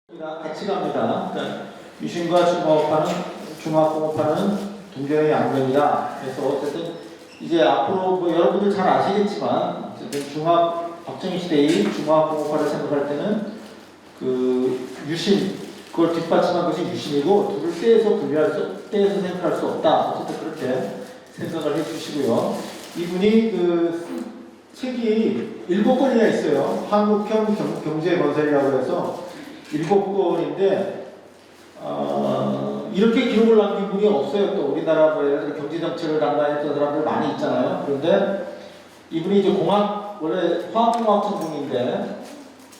같이 갑니다. 그러니까 유신과 중화공업화는 동전의 양면이다. 그래서 어쨌든 이제 앞으로 뭐 여러분들 잘 아시겠지만 어쨌든 박정희 시대의 중화공업화를 생각할 때는 그 유신 그걸 뒷받침한 것이 유신이고 둘을 떼어서 생각할 수 없다. 어쨌든 그렇게 생각을 해주시고요. 이분이 그 책이 7권이나 있어요. 한국형 경제건설이라고 해서 7권인데 이렇게 기록을 남긴 분이 없어요. 또 우리나라 뭐 예를 들어 경제정책을 담당했던 사람들 많이 있잖아요. 그런데 이분이 이제 원래 화학공학 전공인데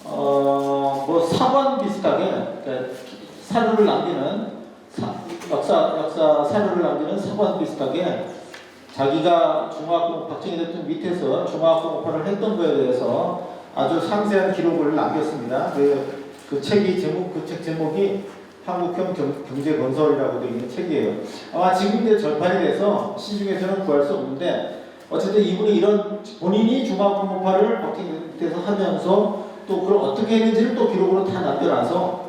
뭐 사관 비슷하게 그러니까 사료를 남기는 역사 사료를 남기는 사관 비슷하게 자기가 박정희 대통령 밑에서 중화학공업화를 했던 거에 대해서 아주 상세한 기록을 남겼습니다. 그 책이 그 책 제목이 한국형 경제건설이라고 되어 있는 책이에요. 아마 지금 이제 절판이 돼서 시중에서는 구할 수 없는데 어쨌든 이분이 이런 본인이 중화학공업화를 박정희 밑에서 하면서 또 그걸 어떻게 했는지를 또 기록으로 다 남겨놔서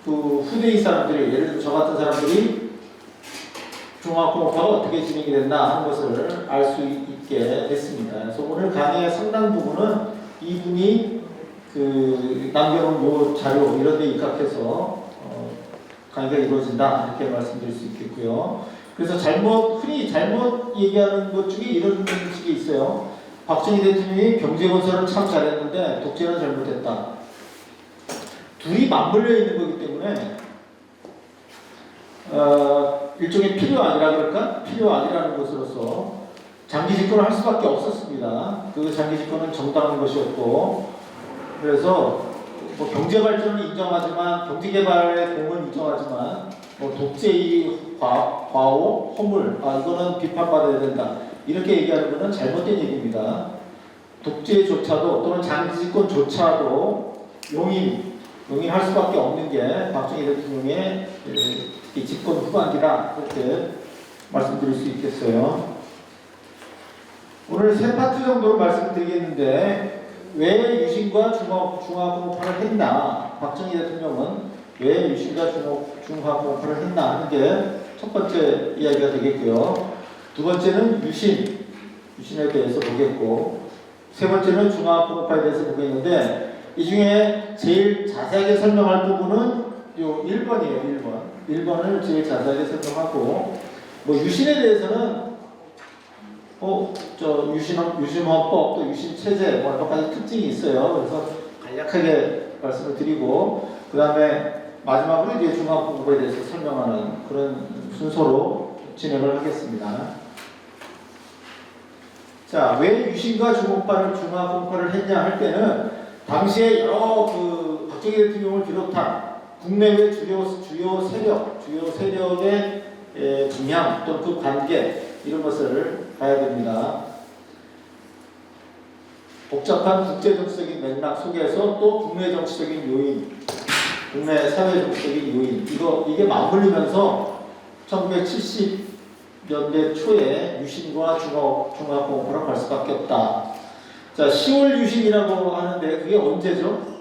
그 후대의 사람들이 예를 들어 저 같은 사람들이 중화학공업화가 어떻게 진행이 됐나 하는 것을 알 수 있게 됐습니다. 그래서 오늘 강의의 상당 부분은 이분이 그 남겨놓은 요 자료 이런 데 입각해서 강의가 이루어진다 이렇게 말씀드릴 수 있겠고요. 그래서 흔히 잘못 얘기하는 것 중에 이런 식이 있어요. 박정희 대통령이 경제건설을 참 잘했는데 독재는 잘못했다. 둘이 맞물려 있는 거기 때문에 일종의 필요아니라 그럴까? 필요아니라는 것으로서 장기 집권을 할 수밖에 없었습니다. 그 장기 집권은 정당한 것이었고 그래서 뭐 경제 발전은 인정하지만 경제 개발의 공은 인정하지만 뭐 독재의 과오, 허물 이거는 비판받아야 된다. 이렇게 얘기하는 것은 잘못된 얘기입니다. 독재조차도 또는 장기 집권조차도 용인할 수밖에 없는 게 박정희 대통령의 집권 후반기다 이렇게 말씀드릴 수 있겠어요. 오늘 3파트 정도로 말씀드리겠는데 왜 유신과 중화공업화를 했나? 박정희 대통령은 왜 유신과 중화공업화를 했나 하는 게 첫 번째 이야기가 되겠고요. 두 번째는 유신에 대해서 보겠고, 세 번째는 중화공업화에 대해서 보겠는데 이 중에 제일 자세하게 설명할 부분은 요 1번이에요. 1번을 제일 자세하게 설명하고 뭐 유신에 대해서는 유신헌법 또 유신체제 뭐 여러 가지 특징이 있어요. 그래서 간략하게 말씀을 드리고 그 다음에 마지막으로 이제 중화공업에 대해서 설명하는 그런 순서로 진행을 하겠습니다. 자, 왜 유신과 중화공업화를 했냐 할 때는 당시에 여러 그 박정희 대통령을 비롯한 국내외 주요 세력의 동향 또는 그 관계 이런 것을 봐야 됩니다. 복잡한 국제정치적인 맥락 속에서 또 국내 정치적인 요인, 국내 사회 정치적인 요인 이게 맞물리면서 1970년대 초에 유신과 중화공업화로 갈 수밖에 없다. 자, 10월 유신이라고 하는데 그게 언제죠?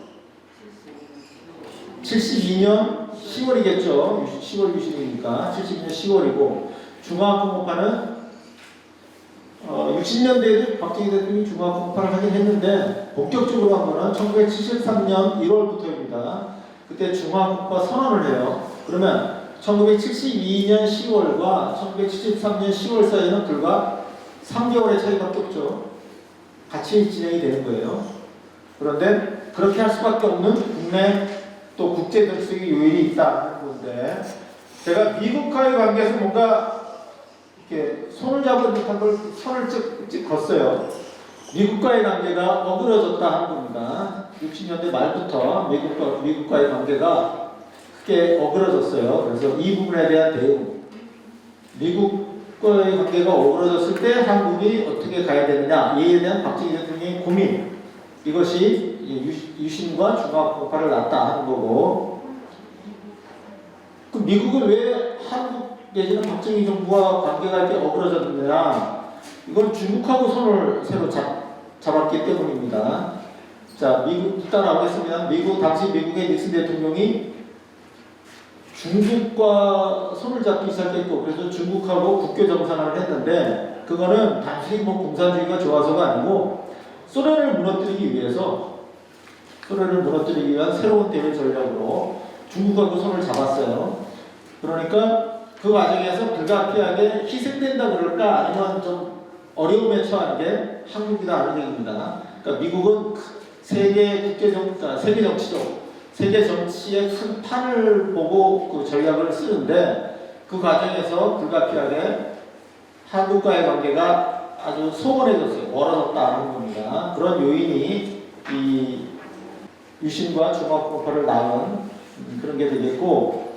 72년 10월이겠죠. 10월 유신이니까 72년 10월이고 중화공업화는 60년대에도 박정희 대통령이 중화공업화를 하긴 했는데 본격적으로 한 거는 1973년 1월부터입니다. 그때 중화공업화 선언을 해요. 그러면 1972년 10월과 1973년 10월 사이에는 불과 3개월의 차이밖에 없죠. 같이 진행이 되는 거예요. 그런데 그렇게 할 수밖에 없는 국내 또 국제정치적인 요인이 있다는 건데 제가 미국과의 관계에서 뭔가 이렇게 손을 잡은 듯한 걸 선을 찍 걷어요. 미국과의 관계가 어그러졌다 하는 겁니다. 60년대 말부터 미국과의 관계가 크게 어그러졌어요. 그래서 이 부분에 대한 대응, 미국과의 관계가 어그러졌을 때 한국이 어떻게 가야 되느냐 이에 대한 박정희 대통령의 고민 이것이 유신과 중화공업화를 낳았다 하는 거고 그 미국은 왜 한국 내지는 박정희 정부와 관계가 이렇게 어그러졌느냐 이건 중국하고 손을 새로 잡았기 때문입니다. 자, 미국 일단 나오겠습니다. 당시 미국의 닉슨 대통령이 중국과 손을 잡기 시작했고, 그래서 중국하고 국교 정상화를 했는데, 그거는 단순히 뭐 공산주의가 좋아서가 아니고 소련을 무너뜨리기 위한 새로운 대외 전략으로 중국하고 손을 잡았어요. 그러니까 그 과정에서 불가피하게 희생된다 그럴까, 아니면 좀 어려움에 처한 게 한국이다 하는 얘기입니다. 그러니까 미국은 세계 정치적 세계 정치의 큰 판을 보고 그 전략을 쓰는데, 그 과정에서 불가피하게 한국과의 관계가 아주 소원해졌어요. 멀어졌다는 겁니다. 그런 요인이 이 유신과 중화공파를 낳은 그런 게 되겠고,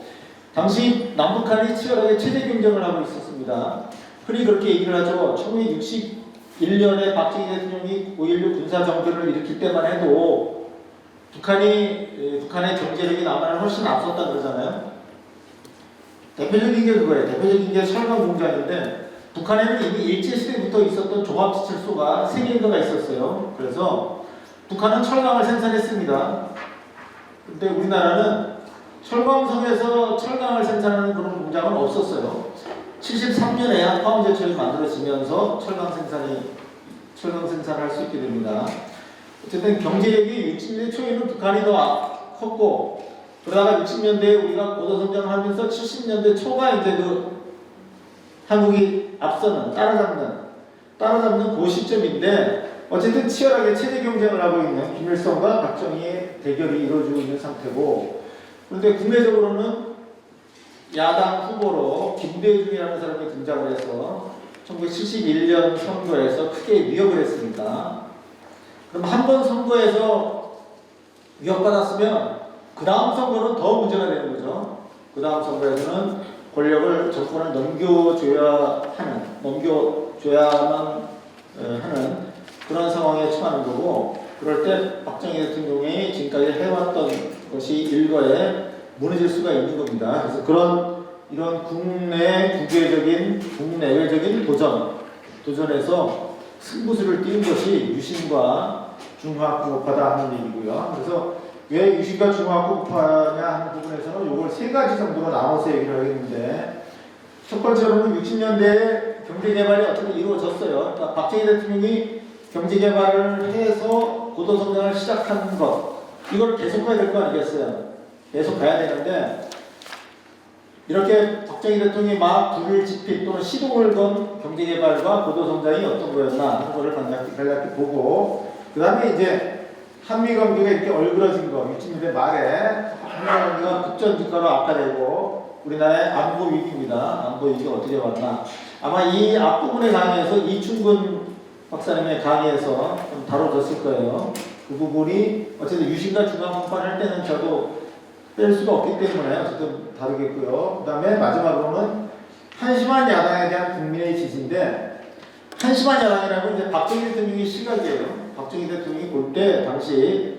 당시 남북한이 치열하게 체제 경쟁을 하고 있었습니다. 흔히 그렇게 얘기를 하죠. 1961년에 박정희 대통령이 5.16 군사정변을 일으킬 때만 해도 북한의 경제력이 남한을 훨씬 앞섰다 그러잖아요. 대표적인 게 그거예요. 대표적인 게 철강 공장인데, 북한에는 이미 일제시대부터 있었던 종합지철소가 3개인가가 있었어요. 그래서 북한은 철강을 생산했습니다. 근데 우리나라는 철광성에서 철강을 생산하는 그런 공장은 없었어요. 73년에야 포항제철이 만들어지면서 철강 생산을 할 수 있게 됩니다. 어쨌든 경제력이 60년대 초에는 북한이 더 컸고, 그러다가 60년대에 우리가 고도 성장을 하면서 70년대 초가 이제 그 한국이 앞서는 따라잡는 그 시점인데, 어쨌든 치열하게 체제 경쟁을 하고 있는 김일성과 박정희의 대결이 이루어지고 있는 상태고, 그런데 국내적으로는 야당 후보로 김대중이라는 사람이 등장을 해서 1971년 선거에서 크게 위협을 했습니다. 그럼 한 번 선거에서 위협받았으면 그 다음 선거는 더 문제가 되는 거죠. 그 다음 선거에서는 정권을 넘겨줘야만 하는 그런 상황에 처하는 거고, 그럴 때 박정희 대통령이 지금까지 해왔던 것이 일거에 무너질 수가 있는 겁니다. 그래서 이런 국내외적인 도전에서 승부수를 띄운 것이 유신과 중화공업화다 하는 얘기고요. 그래서 왜 유신과 중화공업화냐 하는 부분에서는 이걸 3가지 정도로 나눠서 얘기를 하겠는데, 첫 번째로는 60년대에 경제개발이 어떻게 이루어졌어요. 그러니까 박정희 대통령이 경제개발을 해서 고도성장을 시작한 것, 이걸 계속 가야 될 거 아니겠어요. 계속 가야 되는데, 이렇게 박정희 대통령이 막 불을 지핀 또는 시동을 건 경제개발과 고도성장이 어떤 거였나 하는 거를 간략히 보고, 그 다음에 이제 한미관계가 이렇게 얼그러진 거, 60년대 말에 한미관계가 급전직하로 악화되고 우리나라의 안보 위기입니다. 안보 위기가 어떻게 왔나. 아마 이 앞부분의 강의에서 이충근 박사님의 강의에서 좀 다뤄졌을 거예요. 그 부분이 어쨌든 유신과 중화공파를 할 때는 저도 뺄 수가 없기 때문에 어쨌든 다루겠고요. 그 다음에 마지막으로는 한심한 야당에 대한 국민의 지지인데, 한심한 야당이라고 이제 박정희 대통령의 시각이에요. 박정희 대통령이 볼 때 당시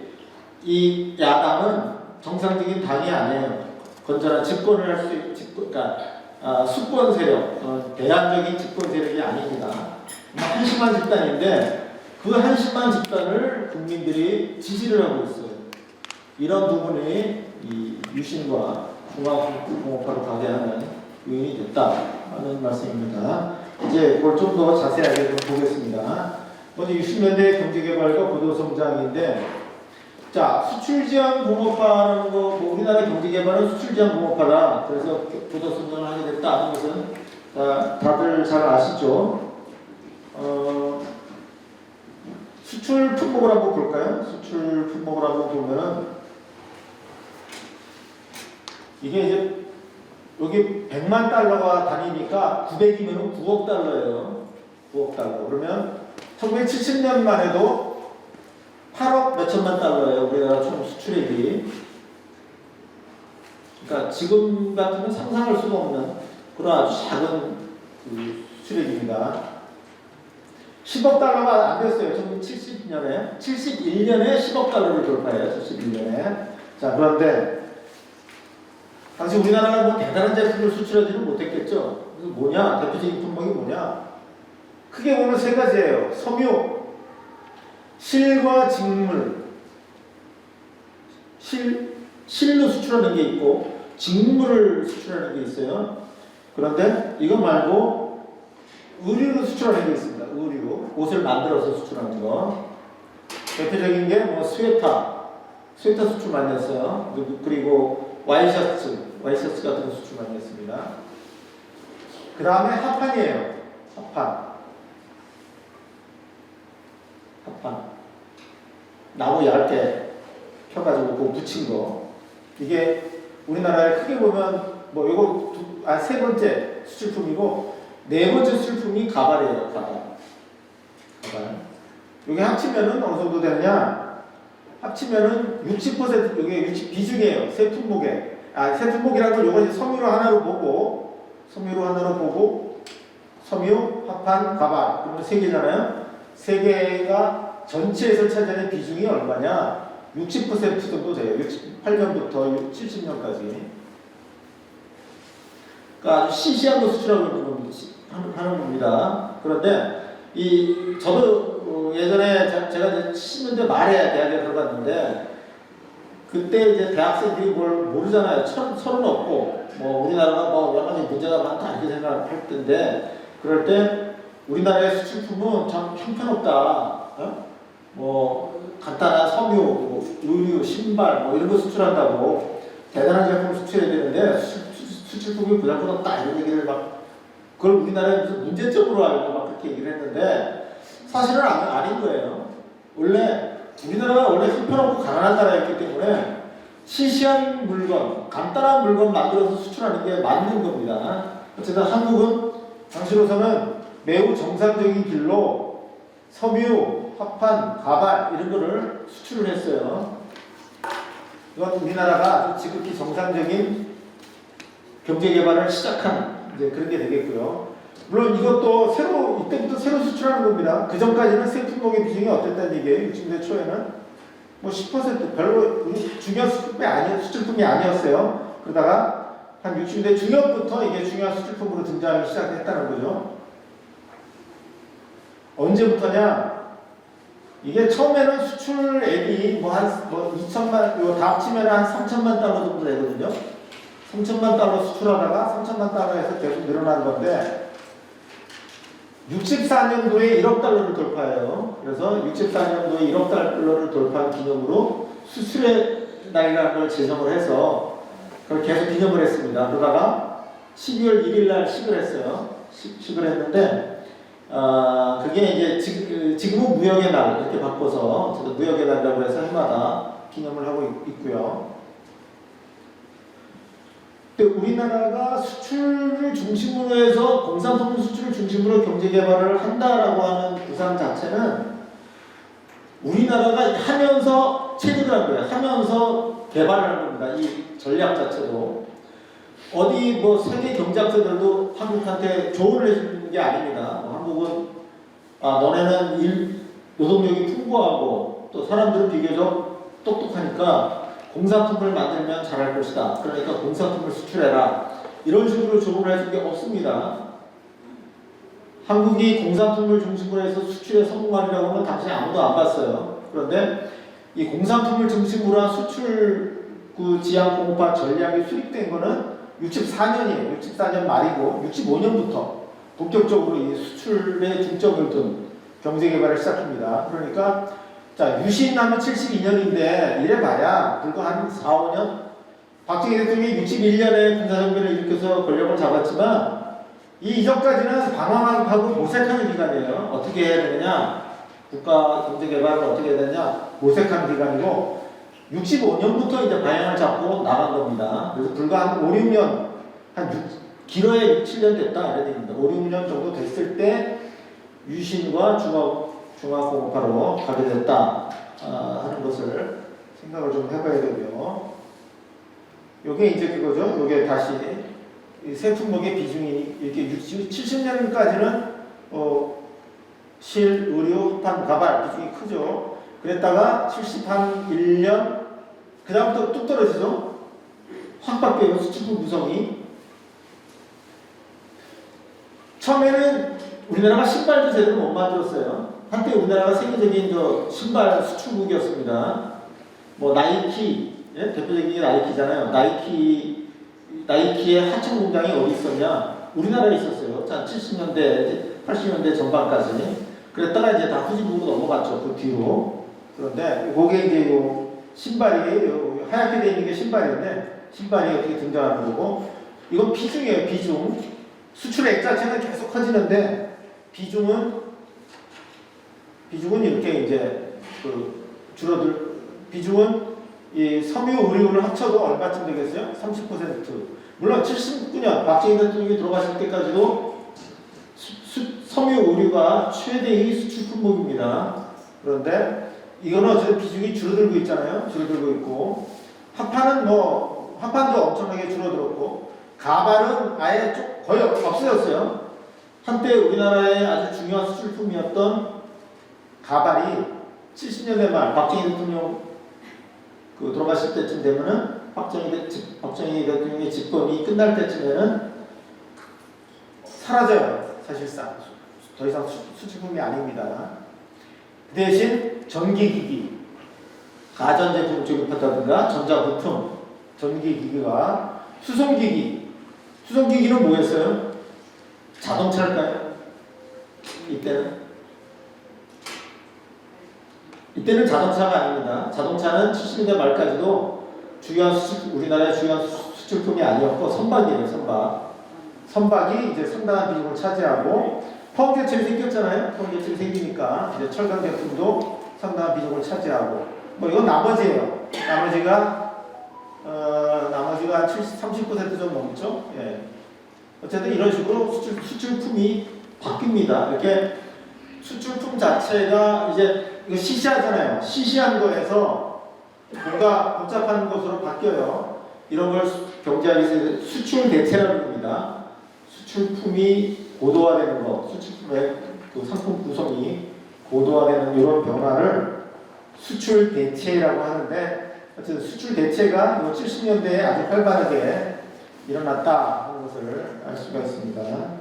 이 야당은 정상적인 당이 아니에요. 건전한 집권을 할 수 있는 수권 세력, 대안적인 집권 세력이 아닙니다. 한심한 집단인데, 그 한심한 집단을 국민들이 지지를 하고 있어요. 이런 부분이 이 유신과 중화공업화로 가게 하는 요인이 됐다 하는 말씀입니다. 이제 그걸 좀 더 자세하게 좀 보겠습니다. 먼저 60년대 경제개발과 고도성장인데, 자, 수출지향 공업화라는 거, 우리나라 경제개발은 수출지향 공업화다. 그래서 고도성장을 하게 됐다 하는 것은 다들 잘 아시죠? 수출 품목을 한번 볼까요? 수출 품목을 한번 보면은, 이게 이제 여기 100만 달러가 다니니까 900이면 9억 달러예요. 9억 달러. 그러면 1970년만 해도 8억 몇천만 달러예요. 우리나라 총 수출액이. 그러니까 지금 같으면 상상할 수가 없는 그런 아주 작은 그 수출액입니다. 10억 달러가 안 됐어요. 1970년에. 71년에 10억 달러를 돌파해요. 71년에. 자, 그런데 당시 우리나라가 뭐 대단한 제품을 수출하지는 못했겠죠. 그래서 뭐냐? 대표적인 품목이 뭐냐? 크게 보면 3가지예요. 섬유, 실과 직물. 실로 수출하는 게 있고, 직물을 수출하는 게 있어요. 그런데 이거 말고 의류를 수출하는 게 있습니다. 의류, 옷을 만들어서 수출하는 거. 대표적인 게 뭐 스웨터 수출 많이 했어요. 그리고 와이셔츠 같은 거 수출 많이 했습니다. 그 다음에 합판이에요. 합판. 나무 얇게 펴가지고 그거 붙인 거. 이게 우리나라에 크게 보면 뭐 이거 세 번째 수출품이고 네 번째 수출품이 가발이에요. 가발. 이게 합치면은 어느 정도 되느냐? 합치면은 60% 이게 60 비중이에요. 세 품목에. 세 품목이라는 걸 요거 이제 섬유 하나로 보고 섬유, 합판, 가발. 그러면 세 개잖아요. 세 개가 전체에서 차지하는 비중이 얼마냐? 60% 정도 돼요. 68년부터 70년까지. 그러니까 아주 시시한 거 수출하고 하는 겁니다. 그런데 저도 예전에 제가 이제 70년대 말에 대학에 들어갔는데 그때 이제 대학생들이 뭘 모르잖아요. 철은 없고 뭐 우리나라가 뭐 여러 가지 문제가 많다 이렇게 생각할 텐데 그럴 때 우리나라의 수출품은 참 형편없다. 뭐 간단한 섬유, 뭐 의류, 신발 뭐 이런 거 수출한다고 대단한 제품 수출해야 되는데 수출품이 부담스럽다 이런 얘기를 막 그걸 우리나라에 무슨 문제점으로 알고 막 그렇게 얘기를 했는데 사실은 아닌 거예요. 우리나라가 원래 형편없고 가난한 나라였기 때문에 시시한 물건, 간단한 물건 만들어서 수출하는 게 맞는 겁니다. 어쨌든 한국은 당시로서는 매우 정상적인 길로 섬유, 합판, 가발 이런 거를 수출을 했어요. 이건 우리나라가 아주 지극히 정상적인 경제 개발을 시작한 이제 그런 게 되겠고요. 물론 이것도 이때부터 새로 수출하는 겁니다. 그 전까지는 세 품목의 비중이 어땠다는 얘기예요. 60년대 초에는 뭐 10% 별로 중요한 수출품이 아니었어요. 그러다가 한 60년대 중엽부터 이게 중요한 수출품으로 등장하기 시작했다는 거죠. 언제부터냐? 이게 처음에는 수출액이 뭐 2천만, 이거 다 합치면 한 3천만 달러 정도 되거든요. 3천만 달러 수출하다가 3천만 달러에서 계속 늘어난 건데 64년도에 1억 달러를 돌파해요. 그래서 64년도에 1억 달러를 돌파한 기념으로 수출의 날이라는 걸 제정을 해서 그걸 계속 기념을 했습니다. 그러다가 12월 1일 날 식을 했어요. 식을 했는데 그게 이제 지금은 무역의 날 이렇게 바꿔서 무역의 날이라고 해서 해마다 기념을 하고 있고요. 우리나라가 수출을 중심으로 해서 공산품 수출을 중심으로 경제 개발을 한다라고 하는 구상 자체는 우리나라가 하면서 체득을 한 거예요. 하면서 개발을 한 겁니다. 이 전략 자체도. 어디 뭐 세계 경제학자들도 한국한테 조언을 해주는 게 아닙니다. 한국은 너네는 노동력이 풍부하고 또 사람들은 비교적 똑똑하니까 공산품을 만들면 잘할 것이다. 그러니까 공산품을 수출해라. 이런 식으로 조언을 해준 게 없습니다. 한국이 공산품을 중심으로 해서 수출에 성공하리라고 하면 당시 아무도 안 봤어요. 그런데 이 공산품을 중심으로 한 수출 지향공업화 전략이 수립된 거는 64년이에요. 64년 말이고 65년부터 본격적으로 이 수출에 중점을 둔 경제개발을 시작합니다. 그러니까 유신하면 72년인데 이래봐야 불과 한 4, 5년 박정희 대통령이 61년에 군사정변을 일으켜서 권력을 잡았지만 이 이전까지는 방황하고 모색하는 기간이에요. 어떻게 해야 되느냐, 국가 경제개발을 어떻게 해야 되느냐 모색하는 기간이고 65년부터 이제 방향을 잡고 나간 겁니다. 그래서 불과 한 5, 6년 길어야 6, 7년 됐다 이런 얘기입니다. 5, 6년 정도 됐을 때 유신과 중화공업화로 가게 됐다 하는 것을 생각을 좀 해봐야 되고요. 요게 이제 그거죠. 요게 다시 세 품목의 비중이 이렇게 70년까지는 실, 의류, 합판, 가발 비중이 크죠. 그랬다가 71년 그 다음부터 뚝 떨어지죠. 확 바뀌어요. 수출품 구성이. 처음에는 우리나라가 신발도 제대로 못 만들었어요. 한때 우리나라가 세계적인 신발 수출국이었습니다. 뭐 나이키, 예? 대표적인 게 나이키잖아요. 나이키 나이키의 하청 공장이 어디 있었냐? 우리나라에 있었어요. 자, 70년대, 80년대 전반까지. 그랬다가 이제 다 후진국으로 넘어갔죠. 그 뒤로. 그런데 그게 이제 요 신발이 요 하얗게 되어 있는 게 신발인데 신발이 어떻게 등장하는 거고 이건 비중이에요. 비중. 수출 액자체는 계속 커지는데 비중은 이렇게 이제 그 줄어들 비중은 이 섬유 의료를 합쳐도 얼마쯤 되겠어요? 30%. 물론 79년 박정희 대통령이 들어가실 때까지도 섬유 의류가 최대의 수출 품목입니다. 그런데 이거는 어쨌든 비중이 줄어들고 있잖아요. 줄어들고 있고 화판도 엄청나게 줄어들었고 가발은 아예 거의 없어졌어요. 한때 우리나라의 아주 중요한 수출품이었던 가발이 70년대 말 박정희 대통령 그 돌아가실 때쯤 되면은 박정희 대통령의 집권이 끝날 때쯤에는 사라져요. 사실상 더 이상 수출품이 아닙니다. 그 대신 전기기기, 가전제품 조립한다든가 전자부품, 전기기기와 수송기기는 뭐였어요? 자동차일까요? 이때는 자동차가 아닙니다. 자동차는 70년대 말까지도 우리나라의 주요한 수출품이 아니었고 선박이에요. 선박이 이제 상당한 비중을 차지하고 포항제철이 생겼잖아요. 포항제철이 생기니까 이제 철강 제품도 상당한 비중을 차지하고 이건 나머지예요. 나머지가 30% 정도 넘죠. 예. 어쨌든 이런 식으로 수출품이 바뀝니다. 이렇게 수출품 자체가 이제 이거 시시하잖아요. 시시한 거에서 뭔가 복잡한 것으로 바뀌어요. 이런 걸 경제학에서 수출 대체라고 합니다. 수출품이 고도화되는 것, 수출품의 그 상품 구성이 고도화되는 이런 변화를 수출 대체라고 하는데, 어쨌든 수출 대체가 70년대에 아주 활발하게 일어났다 하는 것을 알 수가 있습니다.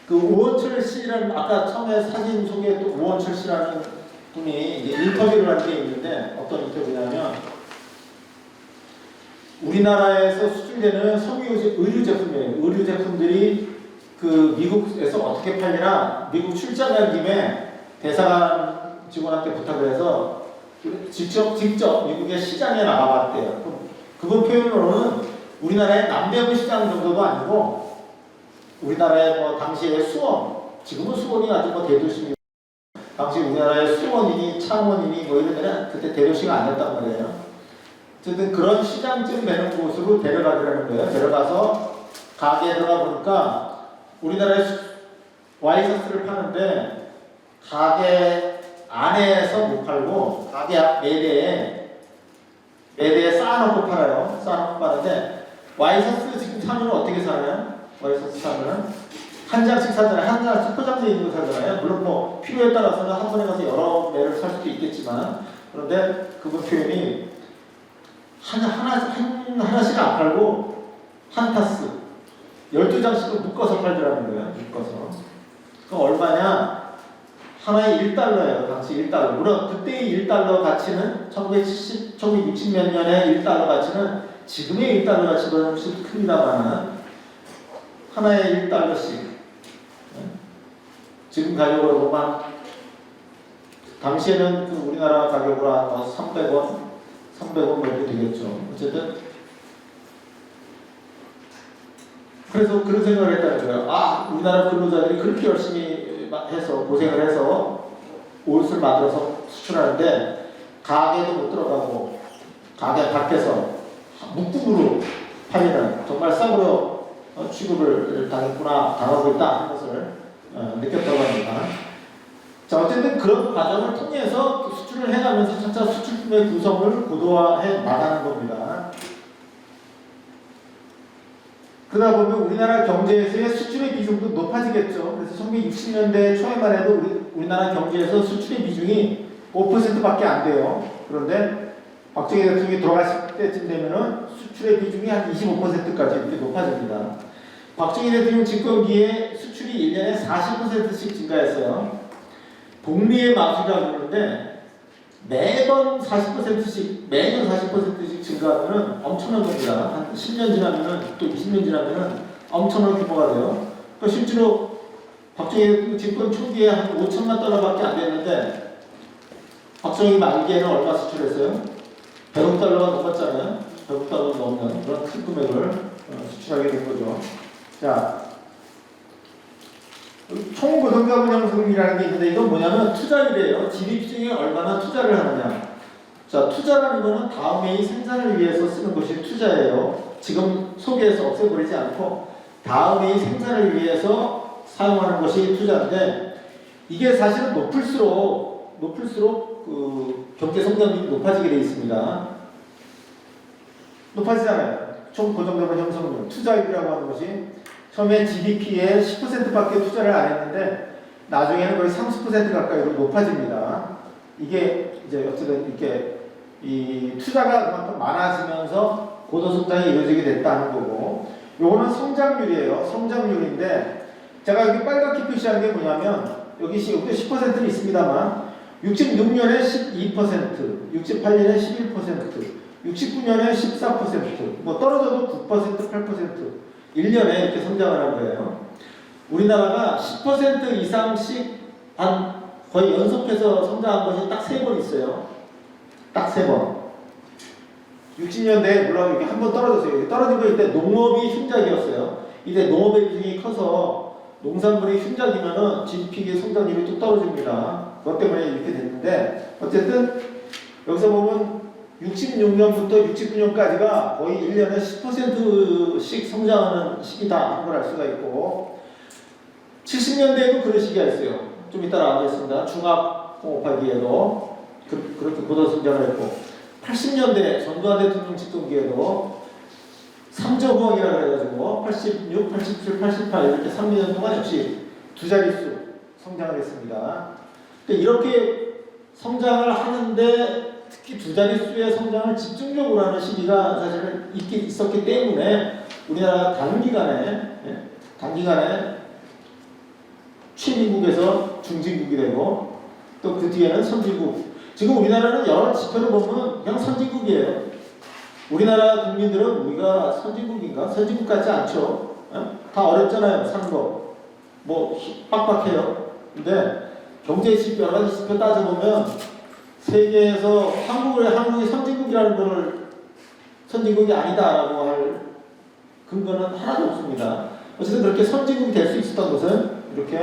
그 오원철 씨라는 아까 처음에 사진 소개했던 오원철 씨라는 분이 이제 인터뷰를 한 게 있는데 어떤 인터뷰냐면 우리나라에서 수출되는 섬유 의류 제품이에요. 의류 제품들이 그 미국에서 어떻게 팔리나 미국 출장 간 김에 대사관 직원한테 부탁을 해서 직접 미국의 시장에 나가봤대요. 그분 표현으로는 우리나라의 남대문 시장 정도도 아니고 우리나라의 당시의 수원, 지금은 수원이 아주 대도시입니다. 당시 우리나라의 수원이니 창원이니 이런 데는 그때 대도시가 아니었단 말이에요. 어쨌든 그런 시장쯤 되는 곳으로 데려가더라는 거예요. 데려가서 가게에 들어가 보니까 우리나라에 와이셔츠를 파는데 가게 안에서 못 팔고 가게 앞 매대에 쌓아놓고 팔아요. 쌓아놓고 파는데 와이셔츠 지금 사면 어떻게 사나요? 와이셔츠 사면은 한 장씩 사잖아요. 한 장씩 포장되어 있는 거 사잖아요. 물론 필요에 따라서는 한 번에 가서 여러 매를 살 수도 있겠지만 그런데 그분 표현이 하나씩 안 팔고 한 타스 12장씩을 묶어서 팔더라는 거예요. 묶어서. 그럼 얼마냐? 하나에 1달러예요. 당시 1달러. 물론 그때의 1달러 가치는 1960 몇 년의 1달러 가치는 지금의 1달러 가치보다 훨씬 큽니다만 하나에 1달러씩 지금 가격으로 보면 당시에는 그 우리나라 가격으로 한 300원 뭐 이렇게 되겠죠. 어쨌든 그래서 그런 생각을 했다는 거예요. 우리나라 근로자들이 그렇게 열심히 해서 고생을 해서 옷을 만들어서 수출하는데 가게도 못 들어가고 가게 밖에서 묶음으로 팔리는 정말 싸구려 취급을 당하고 있다 하는 것을 느꼈다고 합니다. 자, 어쨌든 그런 과정을 통해서 수출을 해가면서 차차 수출품의 구성을 고도화해 나가는 겁니다. 그러다 보면 우리나라 경제에서의 수출의 비중도 높아지겠죠. 그래서 1960년대 초에만 해도 우리나라 경제에서 수출의 비중이 5%밖에 안 돼요. 그런데 박정희 대통령이 돌아가실 때쯤 되면은 수출의 비중이 한 25%까지 이렇게 높아집니다. 박정희 대통령 집권기에 수출이 1년에 40%씩 증가했어요. 복리의 마술이라고 그러는데 매번 40%씩, 매년 40%씩 증가하면은 엄청난 겁니다. 한 10년 지나면은, 또 20년 지나면은 엄청난 규모가 돼요. 그러니까 실제로 박정희 집권 초기에 한 5천만 달러밖에 안 됐는데, 박정희 말기에는 얼마 수출했어요? 100억 달러가 넘었잖아요. 100억 달러 넘는 그런 큰 금액을 수출하게 된 거죠. 자, 총고정자본 형성이라는 게 있는데 이건 뭐냐면 투자율이에요. GDP 중에 얼마나 투자를 하느냐. 자, 투자라는 거는 다음의 생산을 위해서 쓰는 것이 투자예요. 지금 소개해서 없애버리지 않고 다음의 생산을 위해서 사용하는 것이 투자인데 이게 사실은 높을수록 그 경제 성장률이 높아지게 되어 있습니다. 높아지잖아요. 총고정자본 형성률, 투자율이라고 하는 것이 처음에 GDP의 10%밖에 투자를 안 했는데 나중에는 거의 30% 가까이로 높아집니다. 이게 이제 어쨌든 이렇게 이 투자가 그만큼 많아지면서 고도성장이 이루어지게 됐다는 거고, 요거는 성장률이에요. 성장률인데 제가 여기 빨갛게 표시한 게 뭐냐면 여기 10%는 있습니다만 66년에 12%, 68년에 11%, 69년에 14%, 뭐 떨어져도 9%, 8%, 1년에 이렇게 성장을 한 거예요. 우리나라가 10% 이상씩 한 거의 연속해서 성장한 것이 딱 3번 있어요. 딱 3번. 60년대에 물론 이렇게 한 번 떨어졌어요. 떨어진 거 이때 농업이 흉작이었어요. 이때 농업의 비중이 커서 농산물이 흉작이면은 GDP 성장률이 뚝 떨어집니다. 그것 때문에 이렇게 됐는데 어쨌든 여기서 보면 66년부터 69년까지가 거의 1년에 10%씩 성장하는 시기다 하는 걸 알 수가 있고 70년대에도 그런 시기가 있어요. 좀 이따 나오겠습니다. 중화공업화기에도 그렇게 고도성장을 했고 80년대 전두환 대통령 집권기에도 3조 호황이라고 해가지고 86, 87, 88 이렇게 3년 동안 역시 두 자릿수 성장을 했습니다. 이렇게 성장을 하는데 특히 두 자릿수의 성장을 집중적으로 하는 시기가 사실은 있었기 때문에 우리나라가 단기간에 최민국에서 중진국이 되고 또 그 뒤에는 선진국. 지금 우리나라는 여러 지표를 보면 그냥 선진국이에요. 우리나라 국민들은 우리가 선진국인가? 선진국 같지 않죠. 다 어렵잖아요. 사는 거. 뭐 빡빡해요. 근데 경제 지표 여러 가지 지표 따져보면 세계에서 한국이 선진국이라는 것을 선진국이 아니다라고 할 근거는 하나도 없습니다. 어쨌든 그렇게 선진국이 될 수 있었던 것은 이렇게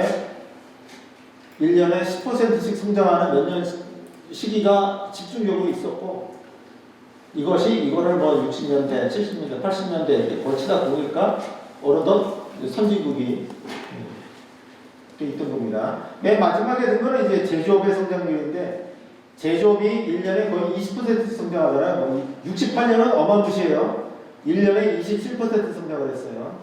1년에 10%씩 성장하는 몇 년 시기가 집중적으로 있었고 이거를 뭐 60년대, 70년대, 80년대 이렇게 거치다 보니까 어느덧 선진국이 있던 겁니다. 맨 마지막에 든 거는 이제 제조업의 성장률인데 제조업이 1년에 거의 20% 성장하잖아요. 68년은 어마무시해요. 1년에 27% 성장을 했어요.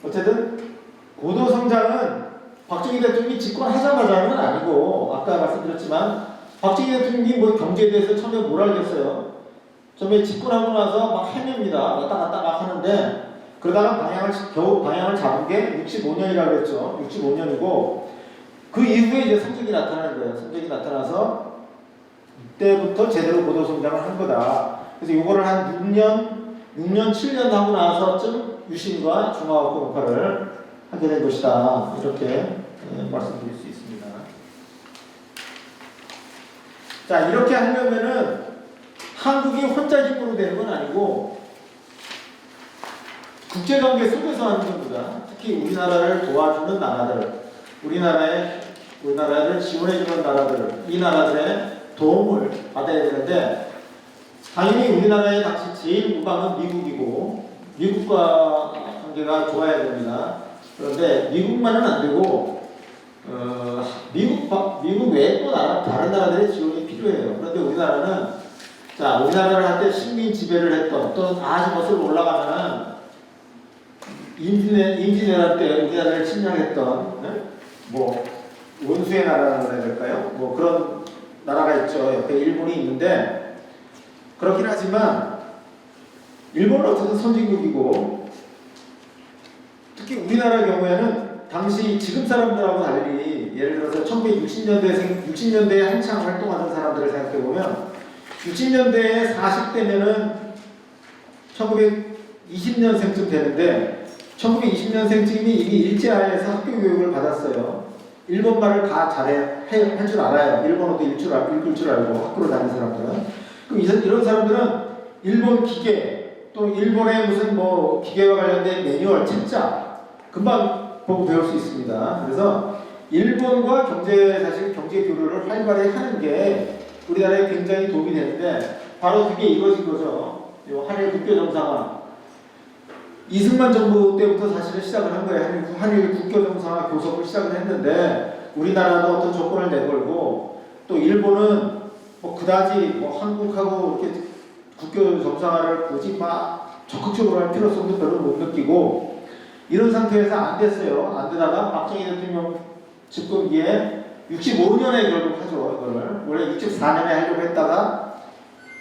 어쨌든 고도 성장은 박정희 대통령이 집권하자마자는 아니고 아까 말씀드렸지만 박정희 대통령이 뭐 경제에 대해서 처음에 뭘 알겠어요. 처음에 집권하고 나서 막 헤맵니다. 왔다 갔다 막 하는데 그러다가 겨우 방향을 잡은 게 65년이라고 그랬죠. 65년이고 그 이후에 이제 성적이 나타나는 거예요. 성적이 나타나서 이때부터 제대로 고도 성장을 한 거다. 그래서 이거를 한 6년, 7년 하고 나서쯤 유신과 중화공업화를 하게 된 것이다. 이렇게 말씀드릴 수 있습니다. 자, 이렇게 하려면은 한국이 혼자 힘으로 되는 건 아니고 국제관계 속에서 하는 겁니다. 특히 우리나라를 도와주는 나라들, 우리나라를 지원해주는 나라들, 이 나라들의 도움을 받아야 되는데 당연히 우리나라의 당시 제일 우방은 미국이고 미국과 관계가 좋아야 됩니다. 그런데 미국만은 안 되고 미국 외에 또 다른 나라들의 지원이 필요해요. 그런데 우리나라를 할 때 식민 지배를 했던 또는 아주 거슬러 올라가면은 임진왜란 때 우리나라를 침략했던 뭐 원수의 나라라고 해야 될까요? 뭐 그런 나라가 있죠. 옆에 일본이 있는데 그렇긴 하지만 일본은 어쨌든 선진국이고 특히 우리나라 경우에는 당시 지금 사람들하고 달리 예를 들어서 1960년대에 한창 활동하던 사람들을 생각해 보면 60년대에 40대면은 1920년생쯤 되는데 1920년생쯤이 이미 일제하에서 학교 교육을 받았어요. 일본말을 다 할 줄 알아요. 일본어도 읽을 줄 알고 학교로 다니는 사람들은. 그럼 이런 사람들은 일본 기계 또 일본의 무슨 뭐 기계와 관련된 매뉴얼, 책자 금방 보고 배울 수 있습니다. 그래서 일본과 사실 경제 교류를 활발히 하는 게 우리나라에 굉장히 도움이 되는데 바로 그게 이루어진 거죠. 한일 국교 정상화. 이승만 정부 때부터 사실은 시작을 한 거예요. 한일 국교 정상화 교섭을 시작을 했는데 우리나라도 어떤 조건을 내걸고 또 일본은 뭐 그다지 뭐 한국하고 이렇게 국교 정상화를 굳이 막 적극적으로 할 필요성도 별로 못 느끼고 이런 상태에서 안 됐어요. 안 되다가 박정희 대통령 집권기에 65년에 결국 하죠. 이거를 원래 64년에 하려고 했다가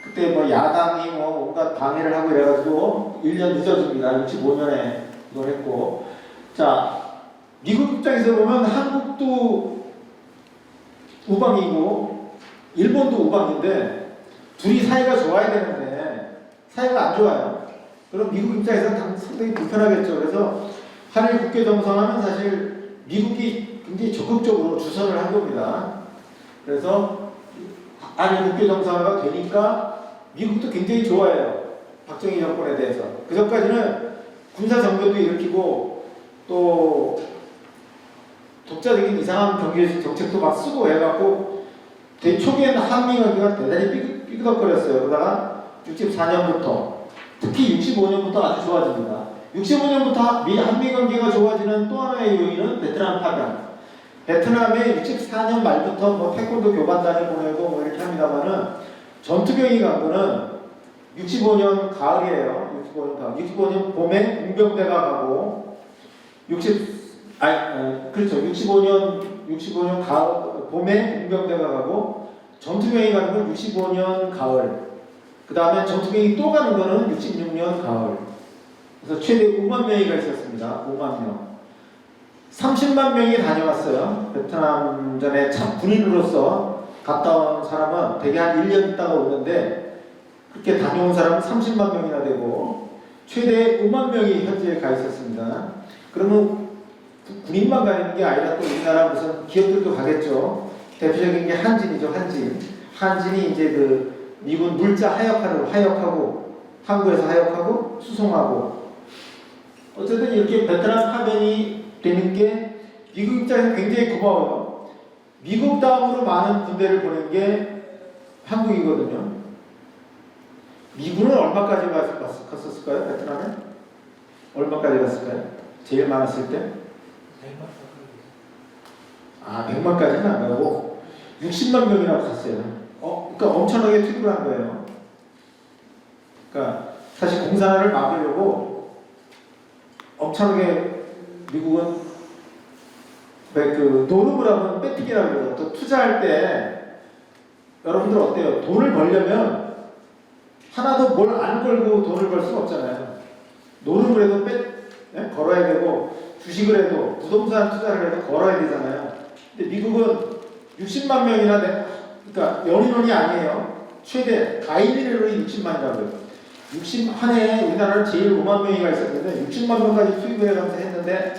그때 뭐 야당이 뭐 온갖 방해를 하고 이래가지고 1년 늦어집니다. 65년에 이걸 했고 자 미국 입장에서 보면 한국도 우방이고 일본도 우방인데 둘이 사이가 좋아야 되는데 사이가 안 좋아요. 그럼 미국 입장에서는 상당히 불편하겠죠. 그래서 한일 국교 정상화는 사실 미국이 굉장히 적극적으로 주선을 한 겁니다. 그래서 한일 국교 정상화가 되니까 미국도 굉장히 좋아해요. 박정희 정권에 대해서. 그 전까지는 군사 정변도 일으키고 또 독자적인 이상한 경제 정책도 막 쓰고 해갖고 초기에는 한미 관계가 대단히 삐그덕거렸어요. 그러다가 64년부터 특히 65년부터 아주 좋아집니다. 65년부터 한미 관계가 좋아지는 또 하나의 요인은 베트남 파병. 베트남에 64년 말부터 뭐 태권도 교관단을 보내고 뭐 이렇게 합니다만은 전투병이 간 거는 65년 가을이에요. 65년 봄에 공병대가 가고 65년 가을 봄에 공병대가 가고 전투병이 가는 건 65년 가을. 그 다음에 전투병이 또 가는 거는 66년 가을. 그래서 최대 5만 명이가 있었습니다. 5만 명. 30만 명이 다녀왔어요. 베트남전에 참 군인으로서 갔다 온 사람은 대개 한 1년 있다가 오는데 그렇게 다녀온 사람은 30만 명이나 되고 최대 5만 명이 현지에 가 있었습니다. 그러면 군인만 가는 게 아니라 또 우리나라 무슨 기업들도 가겠죠. 대표적인 게 한진이죠. 한진이 이제 그 미군 물자 하역하고 항구에서 하역하고 수송하고 어쨌든 이렇게 베트남 파병이 되는 게 미국 입장에서 굉장히 고마워요. 미국 다음으로 많은 군대를 보낸 게 한국이거든요. 미군은 얼마까지 갔었을까요? 베트남에? 얼마까지 갔을까요? 제일 많았을 때? 100만까지는 안 가고 60만 명이나 갔어요. 그러니까 엄청나게 투입을 한 거예요. 그러니까 사실 공산화를 막으려고 엄청나게 미국은 노름을 하면 빼뜨기라고 그러죠. 또 투자할 때 여러분들 어때요? 돈을 벌려면 하나도 뭘 안 걸고 돈을 벌 수가 없잖아요. 노름을 해도 걸어야 되고 주식을 해도 부동산 투자를 해도 걸어야 되잖아요. 근데 미국은 60만 명이나 그러니까 연인원이 아니에요. 최대 가입인원이 60만이라고요. 한 해에 우리나라는 제일 5만 명이가 있었는데 60만 명까지 투입을 해가면서 했는데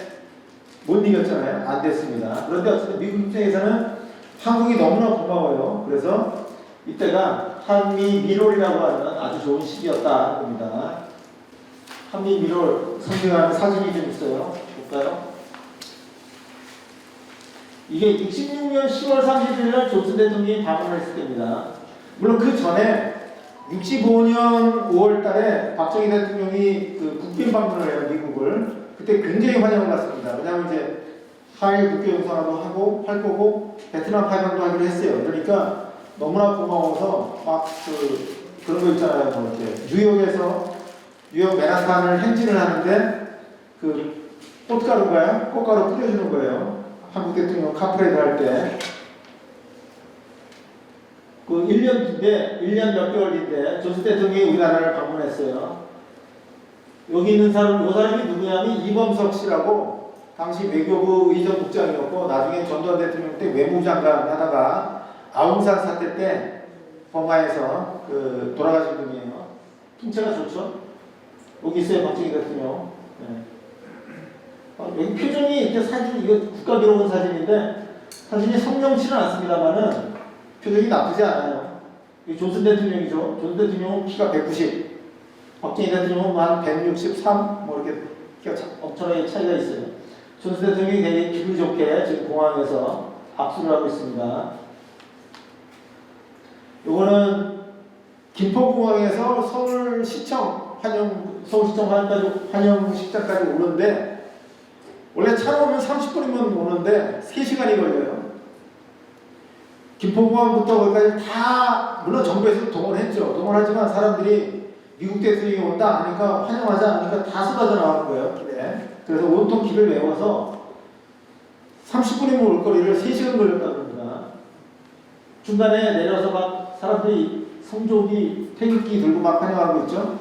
못 이겼잖아요. 안 됐습니다. 그런데 어쨌든 미국 입장에서는 한국이 너무나 고마워요. 그래서 이때가 한미 미롤이라고 하는 아주 좋은 시기였다 겁니다. 한미 미롤 선정하는 사진이 좀 있어요. 볼까요? 이게 66년 10월 31일 날 존슨 대통령이 방문을 했을 때입니다. 물론 그 전에 65년 5월 달에 박정희 대통령이 그 국빈 방문을 해요, 미국을. 그때 굉장히 환영을 받습니다. 왜냐하면 이제 한일 국교 정상화도 하고 할 거고 베트남 파병도 하기로 했어요. 그러니까 너무나 고마워서 막 그런 거 있잖아요. 뭐 이렇게 뉴욕 맨하탄을 행진을 하는데 그 꽃가루 뿌려주는 거예요. 한국 대통령 카프레드 할 때. 그 1년 몇 개월 뒤인데 존슨 대통령이 우리나라를 방문했어요. 여기 있는 사람이 누구냐면 이범석 씨라고 당시 외교부 의전국장이었고 나중에 전두환 대통령 때 외무장관 하다가 아웅산 사태 때 버마에서 그 돌아가신 분이에요. 풍채가 좋죠. 여기 있어요, 박정희 대통령. 네. 여기 표정이 이렇게 사진, 이거 국가기록원 사진인데 사진이 선명치는 않습니다만은 표정이 나쁘지 않아요. 이 존슨 대통령이죠. 존슨 대통령은 키가 190, 박정희 대통령은 한 163, 뭐 이렇게 키가 엄청나게 차이가 있어요. 존슨 대통령이 되게 기분 좋게 지금 공항에서 악수를 하고 있습니다. 요거는 김포공항에서 서울시청 환영식장까지 오는데 원래 차로 오면 30분이면 오는데 3시간이 걸려요. 김포공항부터 거기까지 다 물론 정부에서 동원했죠. 동원하지만 사람들이 미국 대통령이 온다 하니까 환영하자 하니까 다 쏟아져 나오는 거예요. 길에. 그래서 온통 길을 메워서 30분이면 올 거리를 3시간 걸렸다고 합니다. 중간에 내려서 막 사람들이 성조기 태극기 들고 막 환영하고 있죠.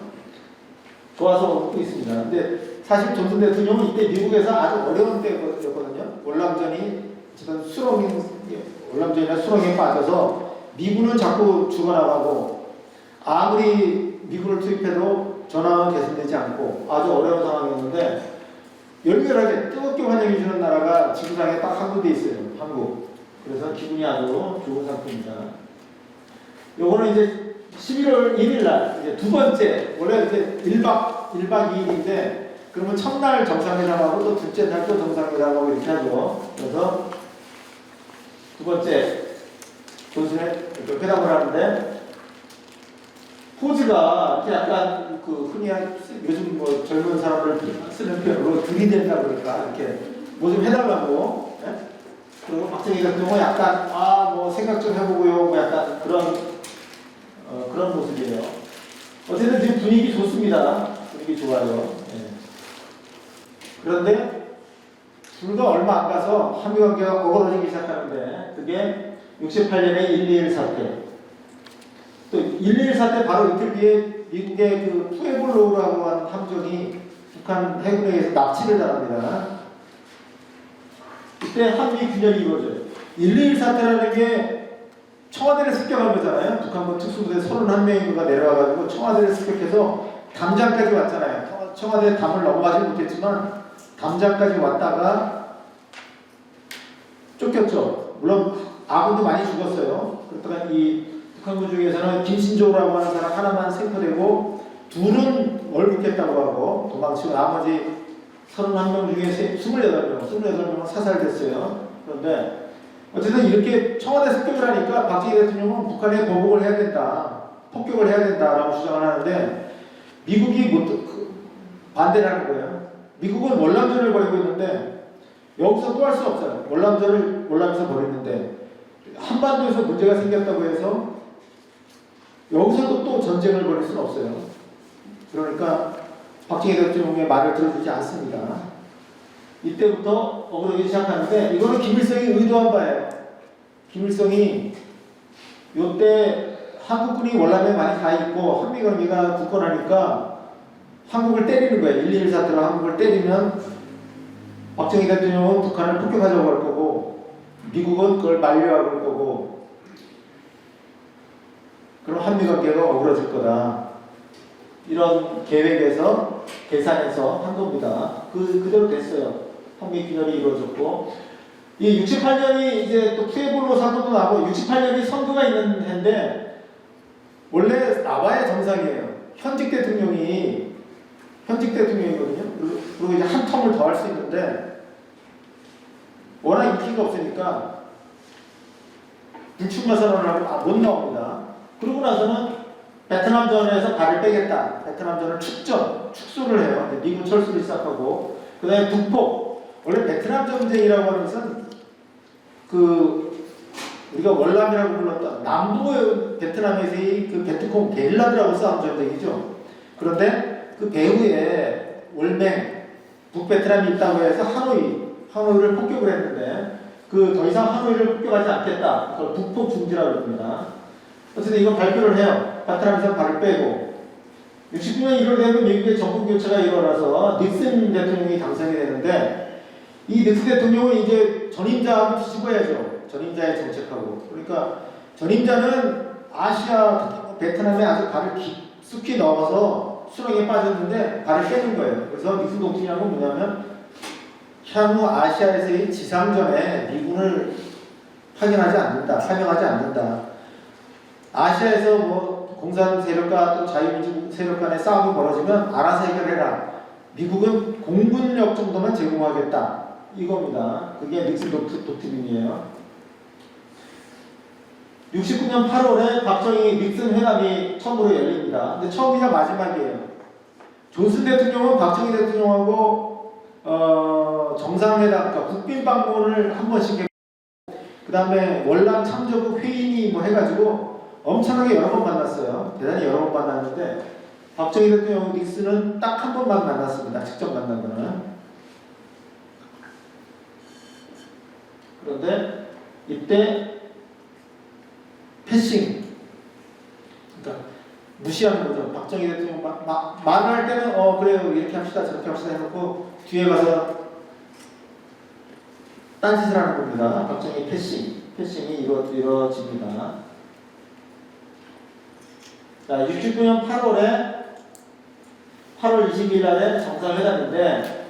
좋아서 오고 있습니다. 근데 사실 존슨 대통령은 이때 미국에서 아주 어려운 때였거든요. 월남전이나 수렁에 빠져서 미군은 자꾸 죽어나가고 아무리 미군을 투입해도 전황은 개선되지 않고 아주 어려운 상황이었는데 열렬하게 뜨겁게 환영해주는 나라가 지구상에 딱 한 군데 있어요. 한국. 그래서 기분이 아주 좋은 상태입니다. 요거는 이제 11월 1일 날 이제 두 번째, 원래 이제 1박 2일인데 그러면 첫날 정상회담하고 또 둘째 날 또 정상회담하고 이렇게 하죠. 그래서 두 번째 존슨의 회담을 하는데 포즈가 이렇게 약간 그 흔히 요즘 뭐 젊은 사람들 쓰는 표현으로 들이댄다 그러니까 이렇게 뭐 좀 해달라고. 네? 그리고 박정희 대통령은 약간 뭐 생각 좀 해보고요. 뭐 약간 그런 모습이에요. 어쨌든 지금 분위기 좋습니다. 분위기 좋아요. 네. 그런데 불과 얼마 안 가서 한미 관계가 어그러지기 시작하는데 그게 68년의 121 사태. 또 121 사태 바로 이틀 뒤에 미국의 그 푸에블로우라고 하는 함정이 북한 해군에 의해서 납치를 당합니다. 이때 한미 균열이 이루어져요. 121 사태라는 게 청와대를 습격한 거잖아요. 북한군 특수부대 31명인가 내려와가지고 청와대를 습격해서 담장까지 왔잖아요. 청와대 담을 넘어가지 못했지만 담장까지 왔다가 쫓겼죠. 물론 아군도 많이 죽었어요. 그렇다가 이 북한군 중에서는 김신조라고 하는 사람 하나만 생포되고 둘은 월북했다고 하고 도망치고 나머지 31명 중에 28명은 사살됐어요. 그런데 어쨌든 이렇게 청와대 습격을 하니까 박정희 대통령은 북한에 보복을 해야 된다, 폭격을 해야 된다라고 주장을 하는데 미국이 반대를 하는 거예요. 미국은 월남전을 벌이고 있는데 여기서 또 할 수 없어요. 월남에서 벌이는데 한반도에서 문제가 생겼다고 해서 여기서도 또 전쟁을 벌일 수는 없어요. 그러니까 박정희 대통령의 말을 들어주지 않습니다. 이때부터 어그러기 시작하는데 이거는 김일성이 의도한 바예요. 김일성이 요때 한국군이 월남에 많이 가 있고 한미관계가 굳건하니까 한국을 때리는 거예요. 121 사태로 한국을 때리면 박정희 대통령은 북한을 폭격하자고 할 거고 미국은 그걸 만류하고 할 거고 그럼 한미관계가 어그러질 거다. 이런 계획에서 계산해서 한 겁니다. 그대로 됐어요. 한미 균열이 이루어졌고 이 68년이 이제 또 푸에블로 사건도 나고 68년이 선거가 있는 해인데 원래 나와야 정상이에요. 현직 대통령이거든요. 그리고 이제 한 텀을 더 할 수 있는데 워낙 인기가 없으니까 불출마 선언을 하고 못 나옵니다. 그러고 나서는 베트남전에서 발을 빼겠다. 베트남전을 축소를 해요. 미군 철수를 시작하고 그 다음에 북폭. 원래 베트남 전쟁이라고 하는 것은 우리가 월남이라고 불렀던 남부 베트남에서의 그 베트콩 게릴라들하고 싸운 전쟁이죠. 그런데 그 배후에 월맹 북베트남이 있다고 해서 하노이를 폭격을 했는데 더 이상 하노이를 폭격하지 않겠다. 그걸 북폭 중지라고 합니다. 어쨌든 이건 발표를 해요. 베트남에서 발을 빼고 69년 1월 되면 미국의 정권 교체가 일어나서 닉슨 대통령이 당선이 되는데 이 닉슨 대통령은 이제 전임자하고 뒤집어야죠. 전임자의 정책하고. 그러니까 전임자는 아시아, 특히 뭐 베트남에 아주 발을 깊숙이 넣어서 수렁에 빠졌는데 발을 빼는 거예요. 그래서 닉슨 독트린이라는 건 뭐냐면 향후 아시아에서의 지상전에 미군을 파견하지 않는다, 파병하지 않는다. 아시아에서 뭐 공산 세력과 또 자유민주 세력 간의 싸움이 벌어지면 알아서 해결해라. 미국은 공군력 정도만 제공하겠다. 이겁니다. 그게 닉슨 독트린이에요. 69년 8월에 박정희 닉슨 회담이 처음으로 열립니다. 근데 처음이자 마지막이에요. 존슨 대통령은 박정희 대통령하고 정상회담, 그러니까 국빈 방문을 한 번씩 했고, 그 다음에 월남 참조국 회의니 뭐 해가지고 엄청나게 여러 번 만났어요. 대단히 여러 번 만났는데 박정희 대통령 닉슨은 딱 한 번만 만났습니다. 직접 만난 거는. 그런데 이때 패싱, 그러니까 무시하는 거죠. 박정희 대통령 말을 할 때는 그래요 이렇게 합시다 저렇게 합시다 해놓고 뒤에 가서 딴짓을 하는 겁니다. 박정희 패싱이 이루어집니다. 자, 69년 8월 20일 날에 정상회담인데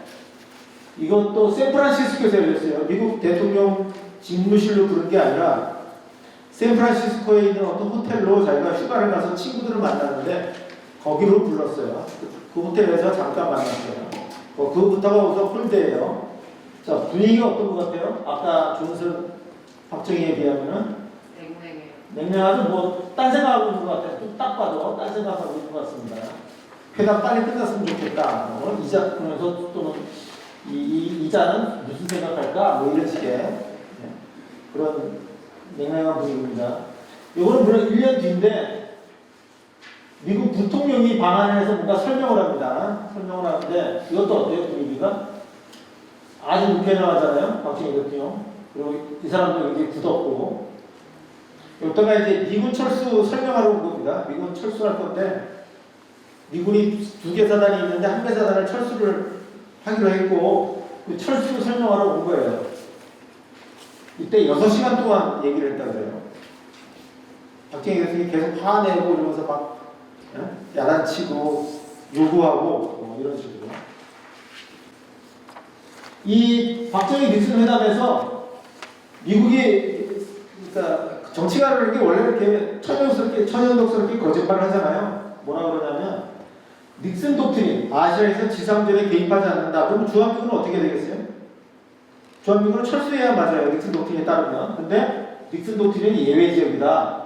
이것도 샌프란시스코에서 열렸어요. 미국 대통령 집무실로 부른 게 아니라 샌프란시스코에 있는 어떤 호텔로 자기가 휴가를 가서 친구들을 만났는데 거기로 불렀어요. 그 호텔에서 잠깐 만났어요. 그부터가 우선 홀대예요. 자, 분위기가 어떤 것 같아요? 아까 존슨 박정희에 비하면은 냉랭하죠. 뭐 딴 생각하고 있는 것 같아요. 좀 딱 봐도 딴 생각하고 있는 것 같습니다. 회담 빨리 끝났으면 좋겠다. 이자 그러면서 또는 이자는 무슨 생각할까? 뭐 이런 식의 그런 냉랭한 분위기입니다. 이거는 물론 1년 뒤인데 미국 부통령이 방한을 해서 뭔가 설명을 합니다. 설명을 하는데 이것도 어때요? 분위기가? 아주 무편하잖아요. 박정희 대통령. 그리고 이 사람도 굉장히 굳었고. 여기다가 이제 미군 철수 설명하러 온 겁니다. 미군 철수할 건데 미군이 2개 사단이 있는데 1개 사단을 철수를 하기로 했고 그 철수를 설명하러 온 거예요. 이때 6시간 동안 얘기를 했다고 해요. 박정희 대통령이 계속 화내고 이러면서 막 야단치고 요구하고 이런 식으로. 이 박정희 닉슨 회담에서 미국이 그러니까 정치가를 이렇게 원래 이렇게 천연덕스럽게 거짓말을 하잖아요. 뭐라 그러냐면 닉슨 독트린, 아시아에서 지상전에 개입하지 않는다. 그럼 주한미군은 어떻게 되겠어요? 주한미군은 철수해야 맞아요. 닉슨 독트린에 따르면. 근데 닉슨 독트린은 예외 지역이다.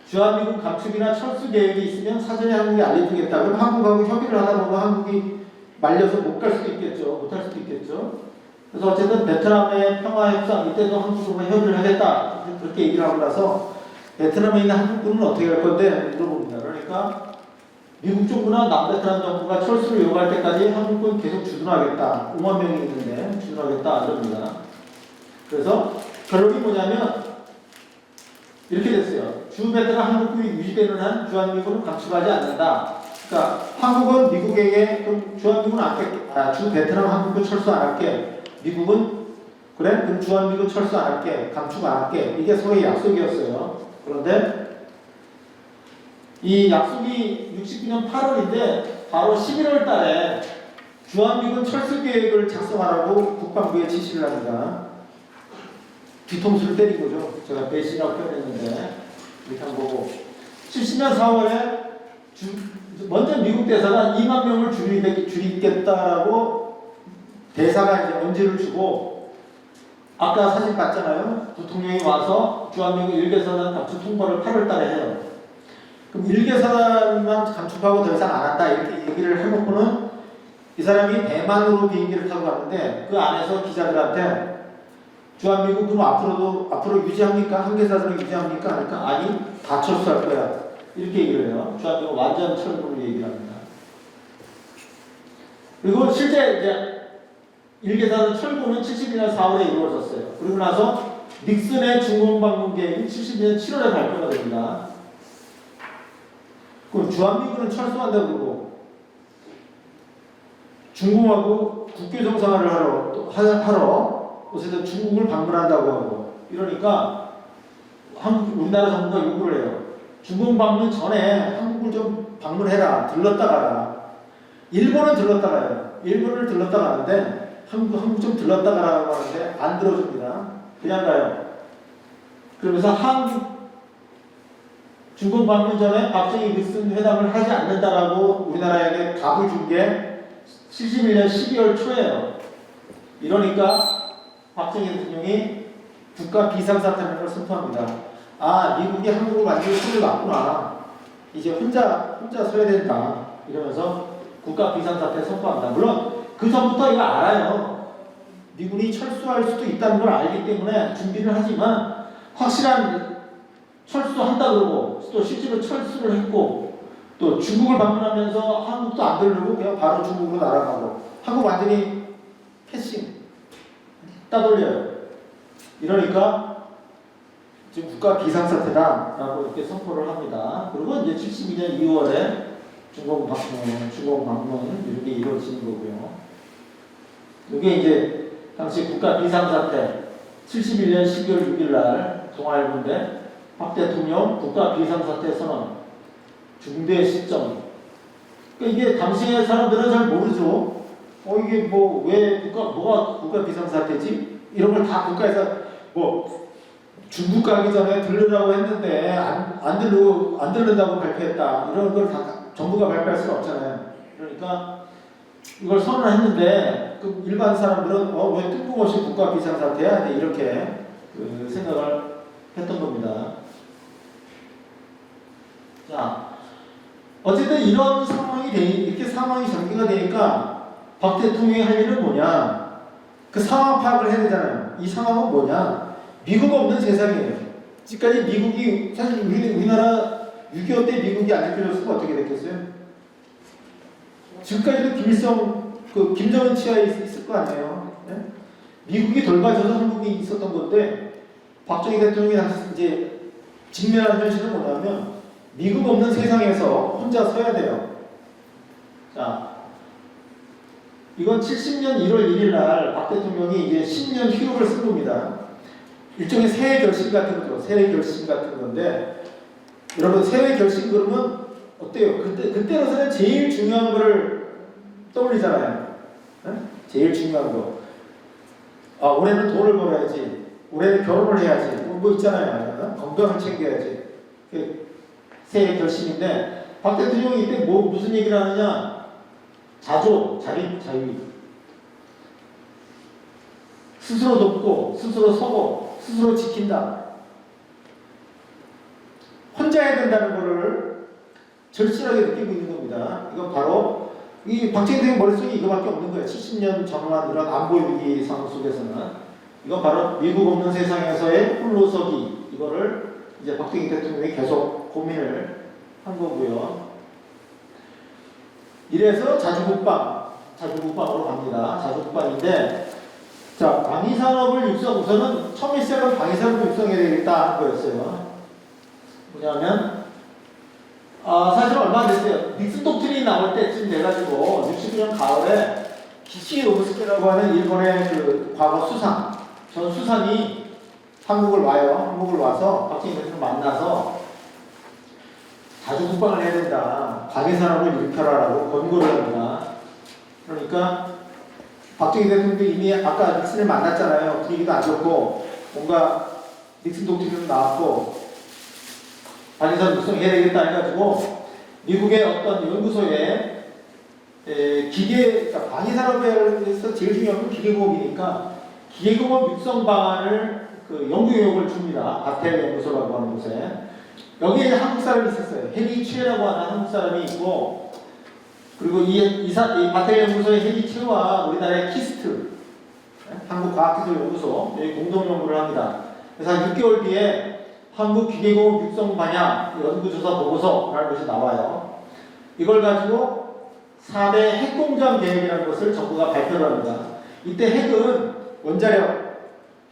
주한미군 감축이나 철수 계획이 있으면 사전에 한국에 알려주겠다. 그럼 한국하고 협의를 하다 보면 한국이 말려서 못 갈 수도 있겠죠. 못 할 수도 있겠죠. 그래서 어쨌든 베트남의 평화협상 이때도 한국과 협의를 하겠다. 그렇게 얘기를 하고 나서 베트남에 있는 한국군은 어떻게 할 건데 물어봅니다. 그러니까 미국 정부나 남베트남 정부가 철수를 요구할 때까지 한국군 계속 주둔하겠다. 5만 명이 있는데 주둔하겠다. 이럽니다. 그래서 결론이 뭐냐면 이렇게 됐어요. 주 베트남 한국군이 유지되는 한 주한미군은 감축하지 않는다. 그러니까 한국은 미국에게 그럼 주한미군 안 할게. 주 베트남 한국군 철수 안 할게. 미국은 그래? 그럼 주한미군 철수 안 할게. 감축 안 할게. 이게 서로의 약속이었어요. 그런데 이 약속이 69년 8월인데 바로 11월 달에 주한미군 철수 계획을 작성하라고 국방부에 지시를 합니다. 뒤통수를 때린 거죠. 제가 배신이라고 표현했는데 이렇게 한 거고 70년 4월에 먼저 미국 대사가 2만 명을 줄이겠다라고 대사가 이제 언지를 주고 아까 사진 봤잖아요. 부통령이 와서 주한미군 1개사단 감축 통보를 8월 달에 해요. 그럼 1개사단만 감축하고 더 이상 안 한다 이렇게 얘기를 해놓고는 이 사람이 대만으로 비행기를 타고 갔는데 그 안에서 기자들한테 주한미군은 앞으로 유지합니까? 1개사단을 유지합니까? 하니까 아니 다 철수할 거야 이렇게 얘기를 해요. 주한미군 완전 철수를 얘기를 합니다. 그리고 실제 이제 1개사단 철군은 72년 4월에 이루어졌어요. 그리고 나서 닉슨의 중공 방문 계획이 72년 7월에 발표가 됩니다. 그럼 주한미군은 철수한다고 그러고 중공하고 국교 정상화를 하러 어쨌든 중국을 방문한다고 하고 이러니까 우리나라 정부가 요구를 해요. 중국 방문 전에 한국을 좀 방문해라. 들렀다 가라. 일본은 들렀다 가요. 일본을 들렀다 가는데 한국 좀 들렀다 가라고 하는데 안 들어줍니다. 그냥 가요. 그러면서 중국 방문 전에 박정희 닉슨 회담을 하지 않는다라고 우리나라에게 답을 준 게 71년 12월 초예요. 이러니까 박정희 대통령이 국가 비상사태라는 걸 선포합니다. 아, 미국이 한국을 완전히 손을 놨구나. 이제 혼자 서야 된다. 이러면서 국가 비상사태 선포합니다. 물론 그 전부터 이거 알아요. 미군이 철수할 수도 있다는 걸 알기 때문에 준비를 하지만 확실한 철수한다 그러고 또 실제로 철수를 했고 또 중국을 방문하면서 한국도 안 들르고 그냥 바로 중국으로 날아가고 한국 완전히 패싱 따돌려요. 이러니까 지금 국가 비상사태다라고 이렇게 선포를 합니다. 그리고 이제 72년 2월에 중공 방문 이렇게 이루어지는 거고요. 이게 이제 당시 국가 비상사태 71년 12월 6일 날 동아일보인데 박 대통령 국가 비상사태 선언 중대 시점. 그러니까 이게 당시의 사람들은 잘 모르죠. 이게 뭐 왜 뭐가 국가 비상사태지? 이런 걸 다 국가에서 뭐 중국 가기 전에 들르라고 했는데 안 들른다고 발표했다. 이런 걸 다 정부가 발표할 수는 없잖아요. 그러니까 이걸 선언을 했는데 그 일반 사람들은 왜 뜬금없이 국가 비상사태야? 이렇게 생각을 했던 겁니다. 자, 어쨌든 이런 상황이 이렇게 상황이 전개가 되니까 박 대통령이 할 일은 뭐냐? 그 상황 파악을 해야 되잖아요. 이 상황은 뭐냐? 미국 없는 세상이에요. 지금까지 미국이 사실 우리나라 6.25 때 미국이 안 지켜줬으면 어떻게 됐겠어요? 지금까지도 김정은 치하에 있을 거 아니에요. 네? 미국이 돌봐줘서 한국이 있었던 건데 박정희 대통령이 다시 이제 직면한 현실은 뭐냐면 미국 없는 세상에서 혼자 서야 돼요. 자, 이건 70년 1월 1일 날 박 대통령이 이제 10년 휴업을 쓴 겁니다. 일종의 새해 결심 같은 거죠. 새해 결심 같은 건데 여러분 새해 결심 그러면 어때요? 그때로서는 제일 중요한 거를 떠올리잖아요. 네? 제일 중요한 거. 올해는 돈을 벌어야지. 올해는 결혼을 해야지. 뭐 있잖아요. 건강을 챙겨야지. 새해 결심인데 박 대통령이 이때 무슨 얘기를 하느냐? 자조, 자위. 스스로 돕고 스스로 서고 스스로 지킨다. 혼자 해야 된다는 것을 절실하게 느끼고 있는 겁니다. 이건 바로 이 박정희 대통령 머릿속에 이거밖에 없는 거예요. 70년 전후한 이런 안보 위기 상황 속에서는 이건 바로 미국 없는 세상에서의 홀로서기 이거를 이제 박정희 대통령이 계속 고민을 한 거고요. 이래서 자주국방으로 갑니다. 자주국방인데 자, 방위산업을 우선은 처음에 시작한 방위산업을 육성해야 되겠다 하는 거였어요. 뭐냐면 사실 얼마 안 됐어요. 닉슨 독트린이 나올 때쯤 돼가지고 62년 가을에 기시오부스키라고 하는 일본의 그 과거 수상 전 수상이 한국을 와서 박정희 대통령 만나서 자주국방을 해야 된다. 방위산업을 일으켜라라고 권고를 합니다. 그러니까 박정희 대통령도 이미 아까 닉슨을 만났잖아요. 분위기도 안 좋고 뭔가 닉슨 독트린도 나왔고 방위산업 육성해야 되겠다 해가지고 미국의 어떤 연구소에 그러니까 방위산업에서 제일 중요한 건 기계공업이니까 기계공업 육성 방안을 연구 교육을 줍니다. 바텔 연구소라고 하는 곳에 여기에 한국 사람이 있었어요. 헨리 최라고 하는 한국 사람이 있고 그리고 이 바텔 연구소의 헨리 최와 우리나라의 키스트 한국과학기술연구소 여기 공동 연구를 합니다. 그래서 한 6개월 뒤에 한국기계공업 육성 반야 연구조사 보고서라는 것이 나와요. 이걸 가지고 4대 핵공장 계획이라는 것을 정부가 발표를 합니다. 이때 핵은 원자력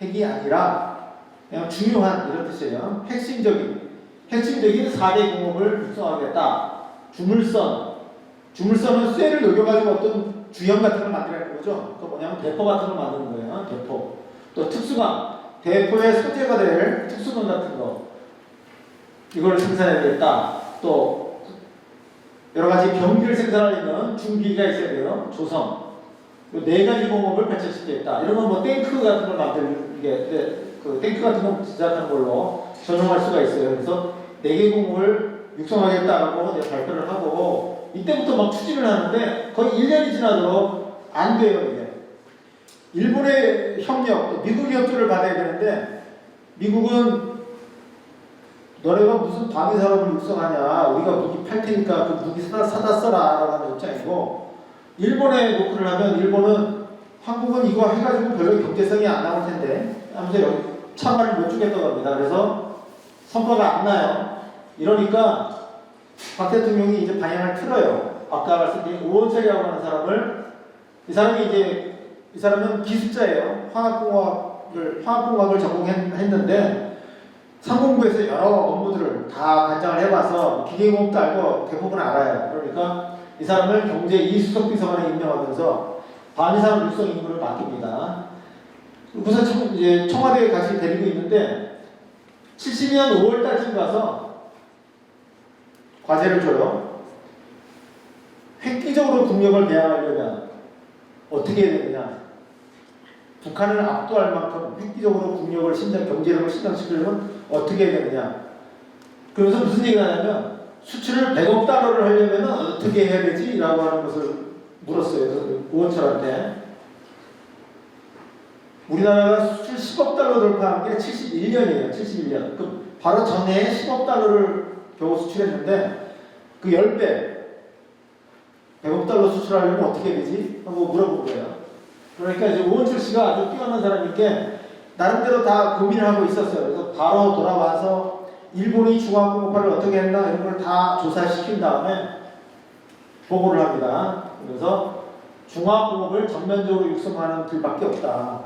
핵이 아니라 그냥 중요한 이런 뜻이에요. 핵심적인 4대 공업을 육성하겠다. 주물선은 쇠를 녹여가지고 어떤 주형 같은 걸 만들어내는 거죠. 그 뭐냐면 대포 같은 걸 만드는 거예요. 대포. 또 특수강, 대포의 소재가 될 특수강 같은 거 이걸 생산해야겠다. 또 여러 가지 병기를 생산하려면 중기가 있어야 돼요. 조성. 네 가지 공업을 발전시키겠다. 이런 건 뭐 탱크 같은 걸 만드는 게 그 탱크 같은 거 제작하는 걸로 전용할 수가 있어요. 그래서 네 개 공업을 육성하겠다라고 발표를 하고 이때부터 막 추진을 하는데 거의 1년이 지나도록 안 돼요. 이게. 일본의 협력, 또 미국 협조를 받아야 되는데 미국은 너네가 무슨 방위 산업을 육성하냐? 우리가 무기 팔 테니까 그 무기 사다 써라라고 하는 입장이고 일본에 노크를 하면 일본은 한국은 이거 해가지고 별로 경제성이 안 나올 텐데 하면서 여기 참가를 못 주겠다고 합니다. 그래서 성과가 안 나요. 이러니까 박 대통령이 이제 방향을 틀어요. 아까 말씀드린 오원철이라고 하는 사람을 이 사람은 기술자예요. 화학공학을 전공했는데 상공부에서 여러 업무들을 다 관장을 해봐서 기계공업도 알고 대부분 알아요. 그러니까 이 사람을 경제 이수석 비서관에 임명하면서 방위산업 육성 임무를 맡깁니다. 우선 이제 청와대에 같이 데리고 있는데 72년 5월달쯤 가서 과제를 줘요. 획기적으로 국력을 배양하려면 어떻게 해야 되느냐? 북한을 압도할 만큼 획기적으로 국력을 경제력을 신장시키려면 어떻게 해야 되느냐? 그러면서 무슨 얘기를 하냐면 수출을 100억 달러를 하려면 어떻게 해야 되지? 라고 하는 것을 물었어요. 오원철한테. 우리나라가 수출 10억 달러 돌파한 게 71년이에요. 71년. 그 바로 전에 10억 달러를 겨우 수출했는데 그 10배 100억 달러 수출하려면 어떻게 해야 되지? 하고 물어본 거예요. 그러니까 이제 오원철 씨가 아주 뛰어난 사람인 게 나름대로 다 고민을 하고 있었어요. 그래서 바로 돌아와서 일본이 중화공업화를 어떻게 했나 이런 걸 다 조사시킨 다음에 보고를 합니다. 그래서 중화공업을 전면적으로 육성하는 길밖에 없다.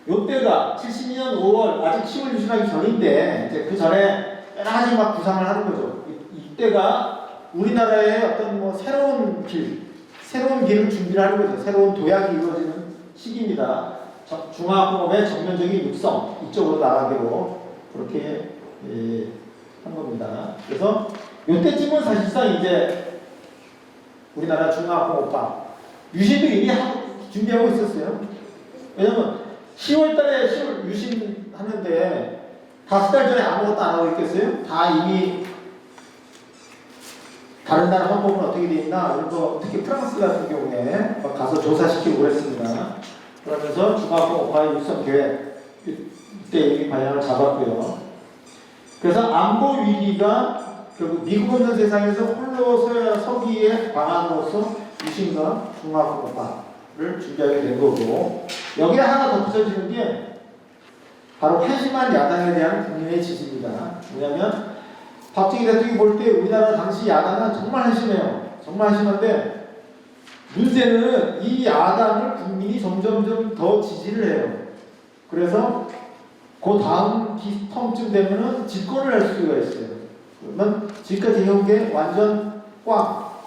요때가 72년 5월 아직 10월 유신하기 전인데 이제 그 전에 여러 가지 막 구상을 하는 거죠. 이때가 우리나라의 어떤 뭐 새로운 길을 준비를 하는 거죠. 새로운 도약이 이루어지는 시기입니다. 중화공업의 전면적인 육성 이쪽으로 나가기로 그렇게 한 겁니다. 그래서 이때쯤은 사실상 이제 우리나라 중화공업화 유신도 이미 준비하고 있었어요. 왜냐면 10월 유신 하는데 5달 전에 아무것도 안 하고 있겠어요? 다 이미 다른 나라 헌법은 어떻게 돼 있나 이런 거 특히 프랑스 같은 경우에 막 가서 조사시키고 그랬습니다. 그러면서 중화공업화의 육성 계획 이때 이미 방향을 잡았고요. 그래서 안보 위기가 결국 미국 없는 세상에서 홀로 서기의 방안으로서 유신과 중화공업화를 준비하게 된 거고 여기에 하나 더 붙여지는 게 바로 한심한 야당에 대한 국민의 지지입니다. 왜냐하면 박정희 대통령이 볼 때 우리나라 당시 야당은 정말 한심해요. 정말 한심한데 문제는 이 야당을 국민이 점점점 더 지지를 해요. 그래서 그 다음 텀쯤 되면은 집권을 할 수가 있어요. 그러면 지금까지 해온 게 완전 꽉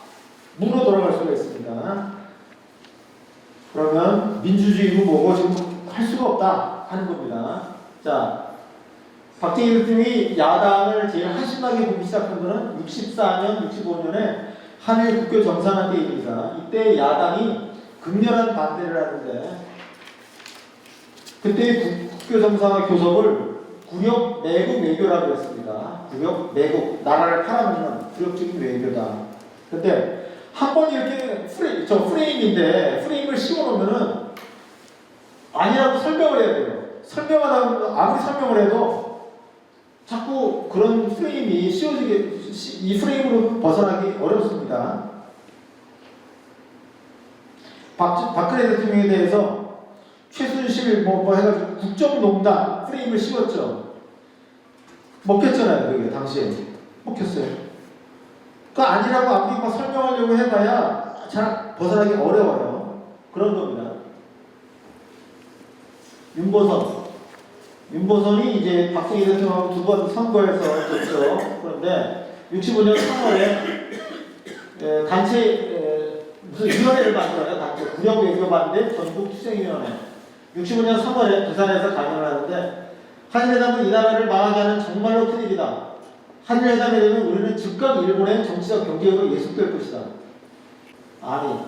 문으로 돌아갈 수가 있습니다. 그러면 민주주의고 뭐고 지금 할 수가 없다 하는 겁니다. 자, 박정희 대통령이 야당을 제일 한심하게 보기 시작한 것은 64년, 65년에 한일 국교 정상화 때입니다. 이때 야당이 극렬한 반대를 하는데 그때 국교 정상화 교섭을 굴욕 매국 외교라고 했습니다. 굴욕 매국, 나라를 팔아먹는 굴욕적인 외교다. 근데 한 번 이렇게 프레임인데 프레임을 씌워놓으면은 아니라고 설명을 해야 돼요. 아무리 설명을 해도 자꾸 그런 프레임이 이 프레임으로 벗어나기 어렵습니다. 박근혜 대통령에 대해서 최순실 뭐 해가지고 국정농단 프레임을 씌웠죠. 먹혔잖아요. 그게 당시에 먹혔어요. 그 아니라고 아무리 막 설명하려고 해봐야 잘 벗어나기 어려워요. 그런 겁니다. 윤보선이 이제 박정희 대통령하고 두 번 선거에서 졌죠. 그런데 65년 3월에 단체 무슨 위원회를 만들어요. 단체 구역 외교반대 전국 투쟁위원회. 65년 3월에 부산에서 강연을 하는데 한일회담은 이 나라를 망하게 하는 정말로 큰일이다. 한일회담이 되면 우리는 즉각 일본의 정치적 경제력으로 예속될 것이다. 아니,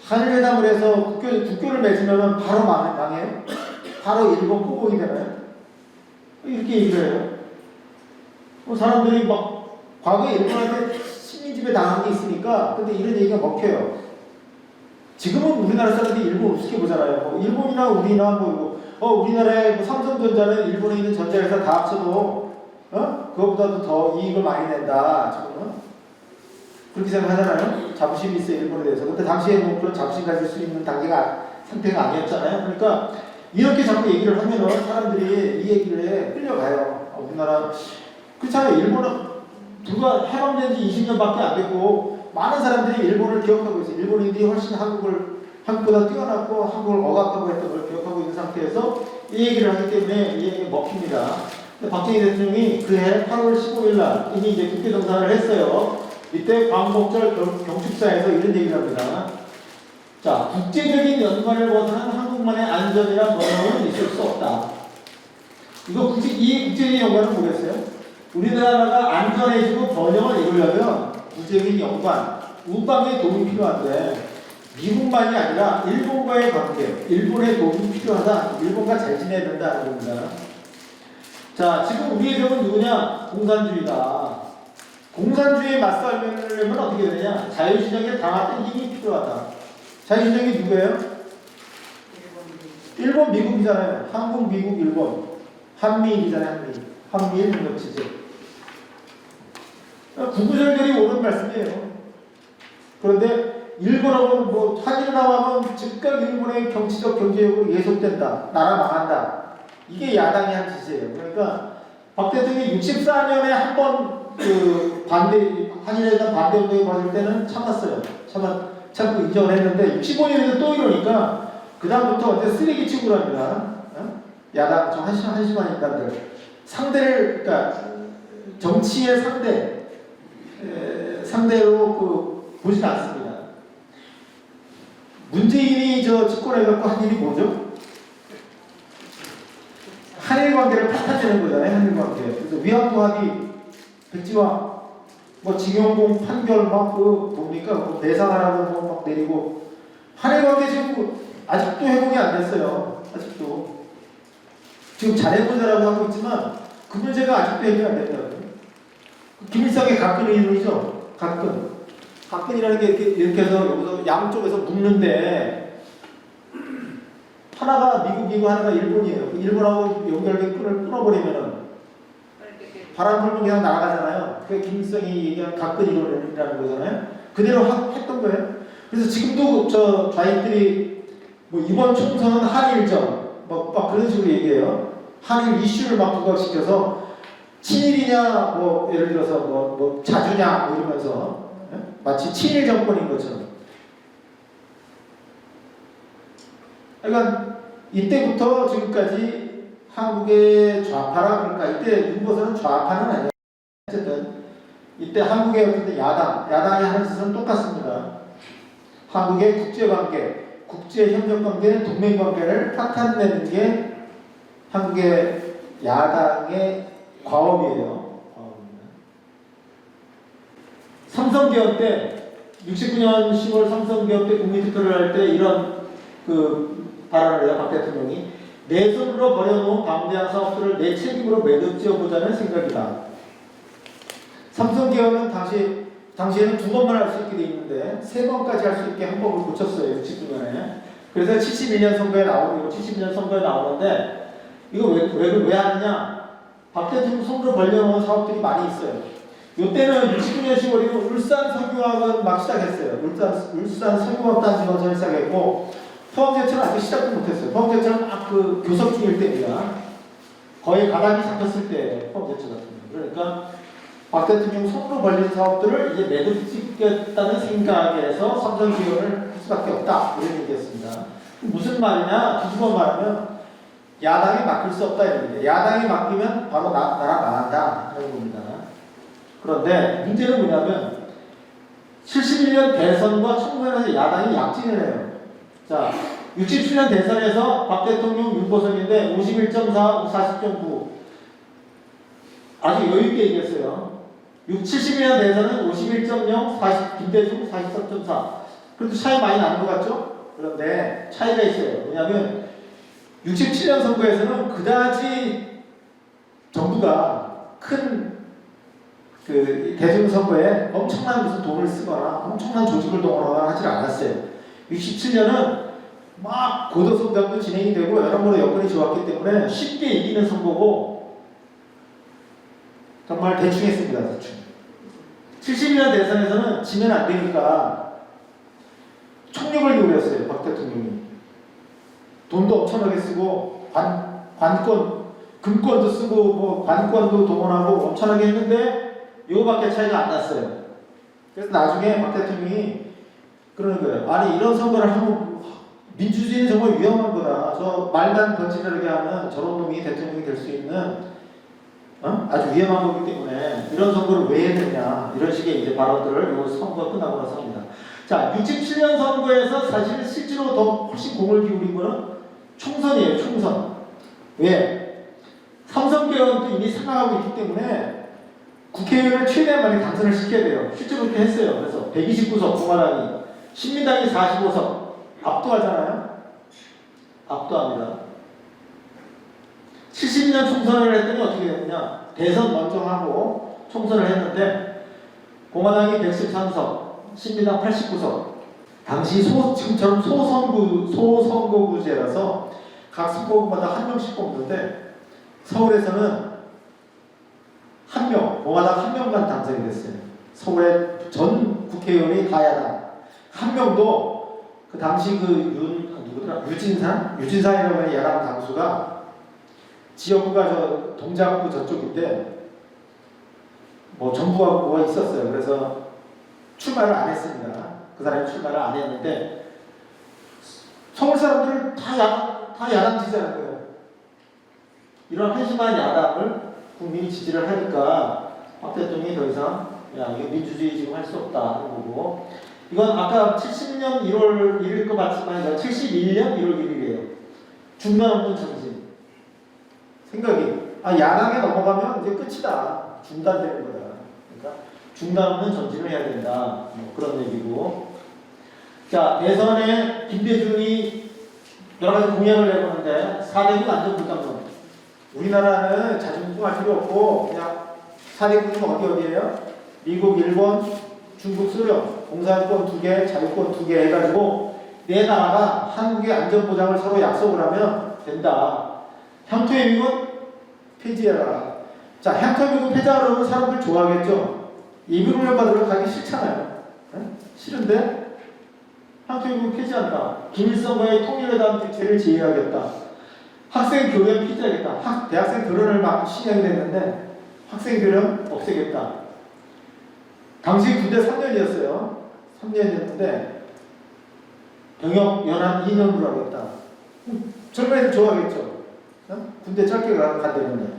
한일회담을 해서 국교를 맺으면 바로 망해요? 바로 일본 포복이 되나요? 이렇게 얘기를 해요. 사람들이 막 과거에 일본한테 식민지배 당한 게 있으니까 근데 이런 얘기가 먹혀요. 지금은 우리나라 사람들이 일본 우습게 보잖아요. 일본이나 우리나 우리나라의 삼성전자는 일본에 있는 전자회사 다 합쳐도 그것보다도 더 이익을 많이 낸다. 지금은 그렇게 생각하잖아요. 자부심이 있어요, 일본에 대해서. 근데 당시에 뭐 그런 자부심 가질 수 있는 상태가 아니었잖아요. 그러니까 이렇게 자꾸 얘기를 하면은 사람들이 이 얘기를 해 끌려가요. 우리나라 그렇잖아요. 일본은 누가 해방된 지 20년밖에 안 됐고 많은 사람들이 일본을 기억하고 있어요. 일본인들이 훨씬 한국보다 뛰어났고 한국을 억압하고 했던 걸 기억하고 있는 상태에서 이 얘기를 하기 때문에 이 얘기가 먹힙니다. 근데 박정희 대통령이 그해 8월 15일 날 이미 이제 국회 정상을 했어요. 이때 광복절 경축사에서 이런 얘기를 합니다. 자, 국제적인 연관을 벗어난 한국만의 안전이나 번영은 있을 수 없다. 이 국제적인 연관은 뭐겠어요? 우리나라가 안전해지고 번영을 이루려면 국제적인 연관, 우방의 도움이 필요한데 미국만이 아니라 일본과의 관계, 일본의 도움이 필요하다. 일본과 잘 지내야 된다는 겁니다. 자, 지금 우리의 적은 누구냐? 공산주의다. 공산주의에 맞서려면 어떻게 되느냐? 자유시장에 강화된 힘이 필요하다. 자유시장이 누구예요? 일본, 미국이잖아요. 한국, 미국, 일본. 한미일이잖아요. 한미일 능력체제. 구구절절이 옳은 말씀이에요. 그런데 일본하고는 한일 나와면 즉각 일본의 정치적 경제력으로 예속된다. 나라 망한다. 이게 야당이 한 짓이에요. 그러니까 박 대통령이 64년에 한 번 한일에 대한 반대 운동이 벌어질 때는 참았어요. 참고 인정을 했는데 65년에도 또 이러니까 그다음부터 완전 쓰레기 취급을 합니다. 야당 좀 한심한 인간들. 그러니까 정치의 상대로 보진 않습니다. 문재인이 집권해갖고 한 일이 뭐죠? 한일 관계를 파탄내는 거잖아요. 한일 관계. 그래서 위안부 합의, 백지화, 징용공 판결 뭡니까? 배상하라고 막 내리고 한일 관계 지금 아직도 회복이 안 됐어요. 아직도. 지금 잘해보자라고 하고 있지만 그 문제가 아직도 해결이 안 됐다고요. 김일성의 가끈 이론이죠. 가끈이라는 게 이렇게 해서 여기서 양쪽에서 묶는데 하나가 미국이고 하나가 일본이에요. 일본하고 연결된 끈을 끊어버리면은 바람 불면 그냥 날아가잖아요. 그게 김일성이 얘기한 가끈 이론이라는 거잖아요. 그대로 했던 거예요. 그래서 지금도 좌익들이 이번 총선은 한일전 막 그런 식으로 얘기해요. 한일 이슈를 막 부각시켜서 친일이냐 예를 들어서 자주냐 이러면서 마치 친일 정권인 것처럼. 그러니까 이때부터 지금까지 한국의 좌파라 그러니까 이때 윤보선은 좌파는 아니에요. 어쨌든 이때 한국의 어떤 야당이 하는 짓은 똑같습니다. 한국의 국제관계, 국제협력관계, 동맹관계를 파탄내는 게 한국의 야당의 과업이에요. 삼성개헌 때 69년 10월 삼성개헌 때 국민투표를 할 때 이런 발언을 해요. 박 대통령이 내 손으로 버려놓은 방대한 사업들을 내 책임으로 매듭지어보자는 생각이다. 삼성개헌은 당시에는 2번만 할 수 있게 돼 있는데 3번까지 할 수 있게 헌법을 고쳤어요. 69년에. 그래서 72년 선거에 나오는데 이거 왜 하느냐? 박 대통령 손으로 벌려놓은 사업들이 많이 있어요. 이때는 69년 10월이면 울산 석유화학은 막 시작했어요. 울산 석유화학 단지 건설을 시작했고 포항제철은 아직 시작도 못했어요. 포항제철은 막 교섭 중일 때입니다. 거의 가닥이 잡혔을 때 포항제철 같은 경우. 그러니까 박 대통령 손으로 벌린 사업들을 이제 매듭짓겠다는 생각에서 삼성개헌을 할 수밖에 없다. 이런 얘기였습니다. 무슨 말이냐? 뒤집어 말하면 야당이 맡길 수 없다 이런 얘기예요. 야당이 맡기면 바로 나라 망한다 이런 겁니다. 그런데 문제는 뭐냐면 71년 대선과 총선에서 야당이 약진을 해요. 자, 67년 대선에서 박 대통령 윤보선인데 51.4, 40.9 아주 여유있게 이겼어요. 71년 대선은 51.0, 40, 김대중 43.4 그래도 차이 많이 나는 것 같죠? 그런데 차이가 있어요. 왜냐하면 67년 선거에서는 그다지 정부가 큰 그 대통령 선거에 엄청난 무슨 돈을 쓰거나 엄청난 조직을 동원하거나 하지 않았어요. 67년은 막 고도성장도 진행이 되고 여러모로 여건이 좋았기 때문에 쉽게 이기는 선거고 정말 대충 했습니다. 대충. 71년 대선에서는 지면 안 되니까 총력을 기울였어요. 박 대통령이. 돈도 엄청나게 쓰고 관권, 금권도 쓰고 뭐 관권도 동원하고 엄청나게 했는데 이거밖에 차이가 안 났어요. 그래서 나중에 박 대통령이 그러는 거예요. 아니 이런 선거를 하면 민주주의는 정말 위험한 거다. 저 말만 번지르르게 하면 저런 놈이 대통령이 될 수 있는 아주 위험한 거기 때문에 이런 선거를 왜 해야 되냐 이런 식의 이제 발언들을 이 선거 끝나고 나서 합니다. 자, 67년 선거에서 사실 실제로 더 훨씬 공을 기울인 거는 총선이에요. 총선. 왜? 삼선개헌도 이미 생각하고 있기 때문에 국회의원을 최대한 많이 당선을 시켜야 돼요. 실제로 그렇게 했어요. 그래서 129석 공화당이, 신민당이 45석 압도하잖아요. 압도합니다. 72년 총선을 했더니 어떻게 됐느냐? 대선 먼저 하고 총선을 했는데 공화당이 113석, 신민당 89석. 당시 지금처럼 소선거구제라서 각 선거구마다 한 명씩 뽑는데 서울에서는 한 명, 공화당 한 명만 당선이 됐어요. 서울의 전 국회의원이 다 야당. 한 명도 그 당시 누구더라? 유진상이라고 하는 야당 당수가 지역구가 저 동작구 저쪽인데 뭐 정부하고 뭐가 있었어요. 그래서 출마를 안 했습니다. 그 사람이 출마를 안 했는데 서울 사람들은 다 야당 지지하는 거예요. 이런 한심한 야당을 국민이 지지를 하니까 박 대통령이 더 이상 야 이게 민주주의 지금 할 수 없다 하는 거고 이건 아까 70년 1월 1일 거 맞지만 71년 1월 1일이에요. 중단 없는 정신. 생각이 야당에 넘어가면 이제 끝이다. 중단되는 거다. 그러니까 중단 없는 전진을 해야 된다. 뭐 그런 얘기고. 자, 대선에 김대중이 여러 가지 공약을 내보는데 4대국 안전불감론. 우리나라는 자주국할 필요 없고 그냥 4대국은 어디예요? 미국, 일본, 중국, 소련, 공산권 2개, 자유권 2개 해가지고 내 나라가 한국의 안전보장을 서로 약속을 하면 된다. 향토의 미군 폐지해라. 자, 향토의 미군 폐지하려면 사람들 좋아하겠죠? 이민훈련 받으러 가기 싫잖아요. 네? 싫은데 향토의 미군 폐지한다. 김일성과의 통일에 대한 대책을 제의하겠다. 학생 교련 폐지하겠다. 대학생 교련을 막 시행이 됐는데 학생 교련 없애겠다. 당시 군대 3년이었어요. 3년이었는데 병역 연한 2년으로 하겠다. 젊은 애들 좋아하겠죠. 군대 짧게 간다는데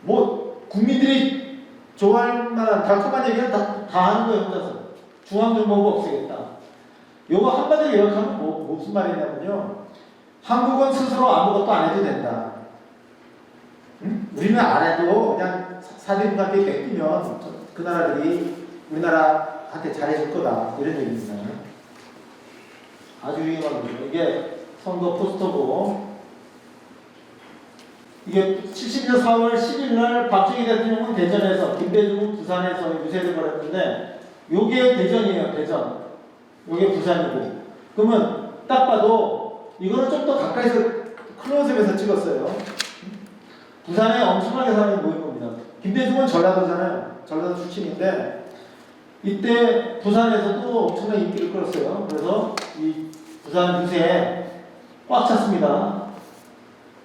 뭐 국민들이 좋아할 만한 달콤한 얘기는 다 하는 거예요. 혼자서. 중앙정보부 없애겠다. 요거 한마디로 요약하면 무슨 말이냐면요. 한국은 스스로 아무것도 안 해도 된다. 응? 우리는 안 해도 그냥 사대국한테 맡기면 그 나라들이 우리나라한테 잘해줄 거다. 이런 얘기입니다. 아주 유용한 거죠. 이게 선거 포스터고 이게 70년 4월 10일 날 박정희 대통령은 대전에서 김대중은 부산에서 유세를 벌였는데 요게 대전이에요. 대전. 요게 부산이고 그러면 딱 봐도 이거는 좀 더 가까이서 클로즈업에서 찍었어요. 부산에 엄청나게 사람이 모인 겁니다. 김대중은 전라도잖아요. 전라도 출신인데 이때 부산에서도 엄청난 인기를 끌었어요. 그래서 이 부산 유세에 꽉 찼습니다.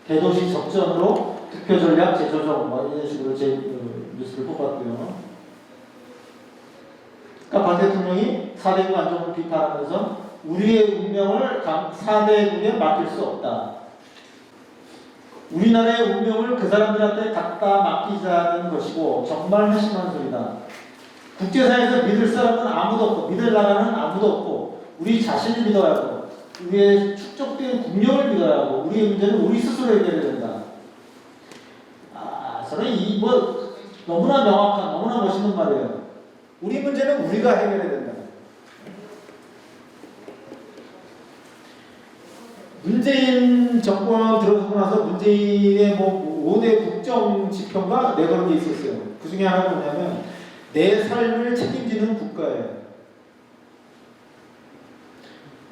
대도시 접전으로 득표 전략 재조정 뭐 이런 식으로 제 뉴스를 뽑았고요. 그러니까 박 대통령이 4대국 안정을 비판하면서 우리의 운명을 4대국에 맡길 수 없다. 우리나라의 운명을 그 사람들한테 갖다 맡기자는 것이고 정말 한심한 소리다. 국제사회에서 믿을 사람은 아무도 없고 믿을 나라는 아무도 없고 우리 자신을 믿어야 하고 위에 축적된 국력을 믿어야 하고 우리의 문제는 우리 스스로 해결해야 된다. 저는 이 너무나 명확한, 너무나 멋있는 말이에요. 우리 문제는 우리가 해결해야 된다. 문재인 정권 들어서고 나서 문재인의 5대 국정 지표가 내걸은 게 있었어요. 그 중에 하나가 뭐냐면 내 삶을 책임지는 국가예요.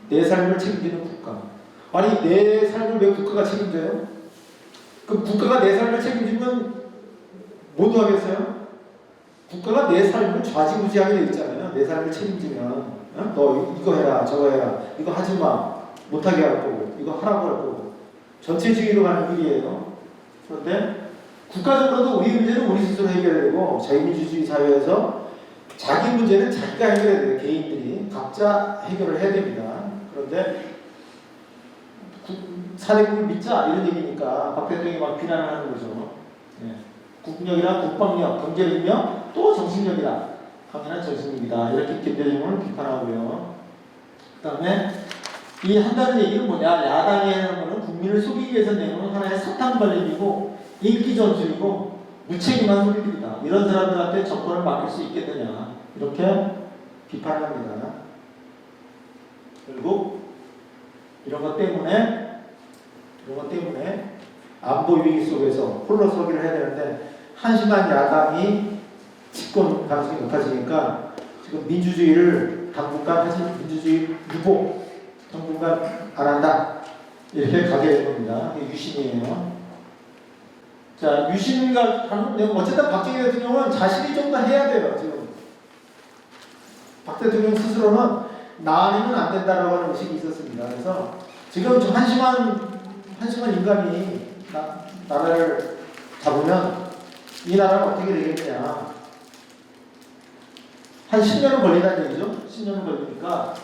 내 삶을 책임지는 국가. 아니 내 삶을 왜 국가가 책임져요? 그 국가가 내 삶을 책임지면 뭐도 하겠어요? 국가가 내 삶을 좌지우지하게 돼 있잖아요. 내 삶을 책임지면 너 이거 해라 저거 해라 이거 하지마 못하게 할 거고 이거 하라고 할 거고 전체주의로 가는 길이에요. 그런데 국가적으로도 우리 문제는 우리 스스로 해결해야 되고 자유민주주의 사회에서 자기 문제는 자기가 해결해야 돼요. 개인들이 각자 해결을 해야 됩니다. 그런데 사대국을 믿자 이런 얘기니까 박 대통령이 막 비난을 하는 거죠. 예. 국력이나 국방력, 경제력이며 또 정신력이다. 강인한 정신력이다. 이렇게 김대중을 비판하고요. 그 다음에 이 한다는 얘기는 뭐냐? 야당이 하는 거는 국민을 속이기 위해서 내놓은 하나의 사탕발림이고 인기전술이고 무책임한 소리들이다. 이런 사람들한테 정권을 맡길 수 있겠느냐? 이렇게 비판합니다. 결국 이런 것 때문에 안보 위기 속에서 홀로 서기를 해야 되는데 한심한 야당이 집권 가능성이 높아지니까 지금 민주주의를 당분간 민주주의 유보 당분간 안 한다 이렇게 가게 된 겁니다. 이게 유신이에요. 자, 유신과 어쨌든 박정희 대통령은 자신이 좀 더 해야 돼요. 지금 박 대통령 스스로는 나 아니면 안 된다라고 하는 의식이 있었습니다. 그래서 지금 좀 한심한 인간이 나라를 잡으면 이 나라는 어떻게 되겠냐. 한 10년은 걸린다는 얘기죠. 10년은 걸리니까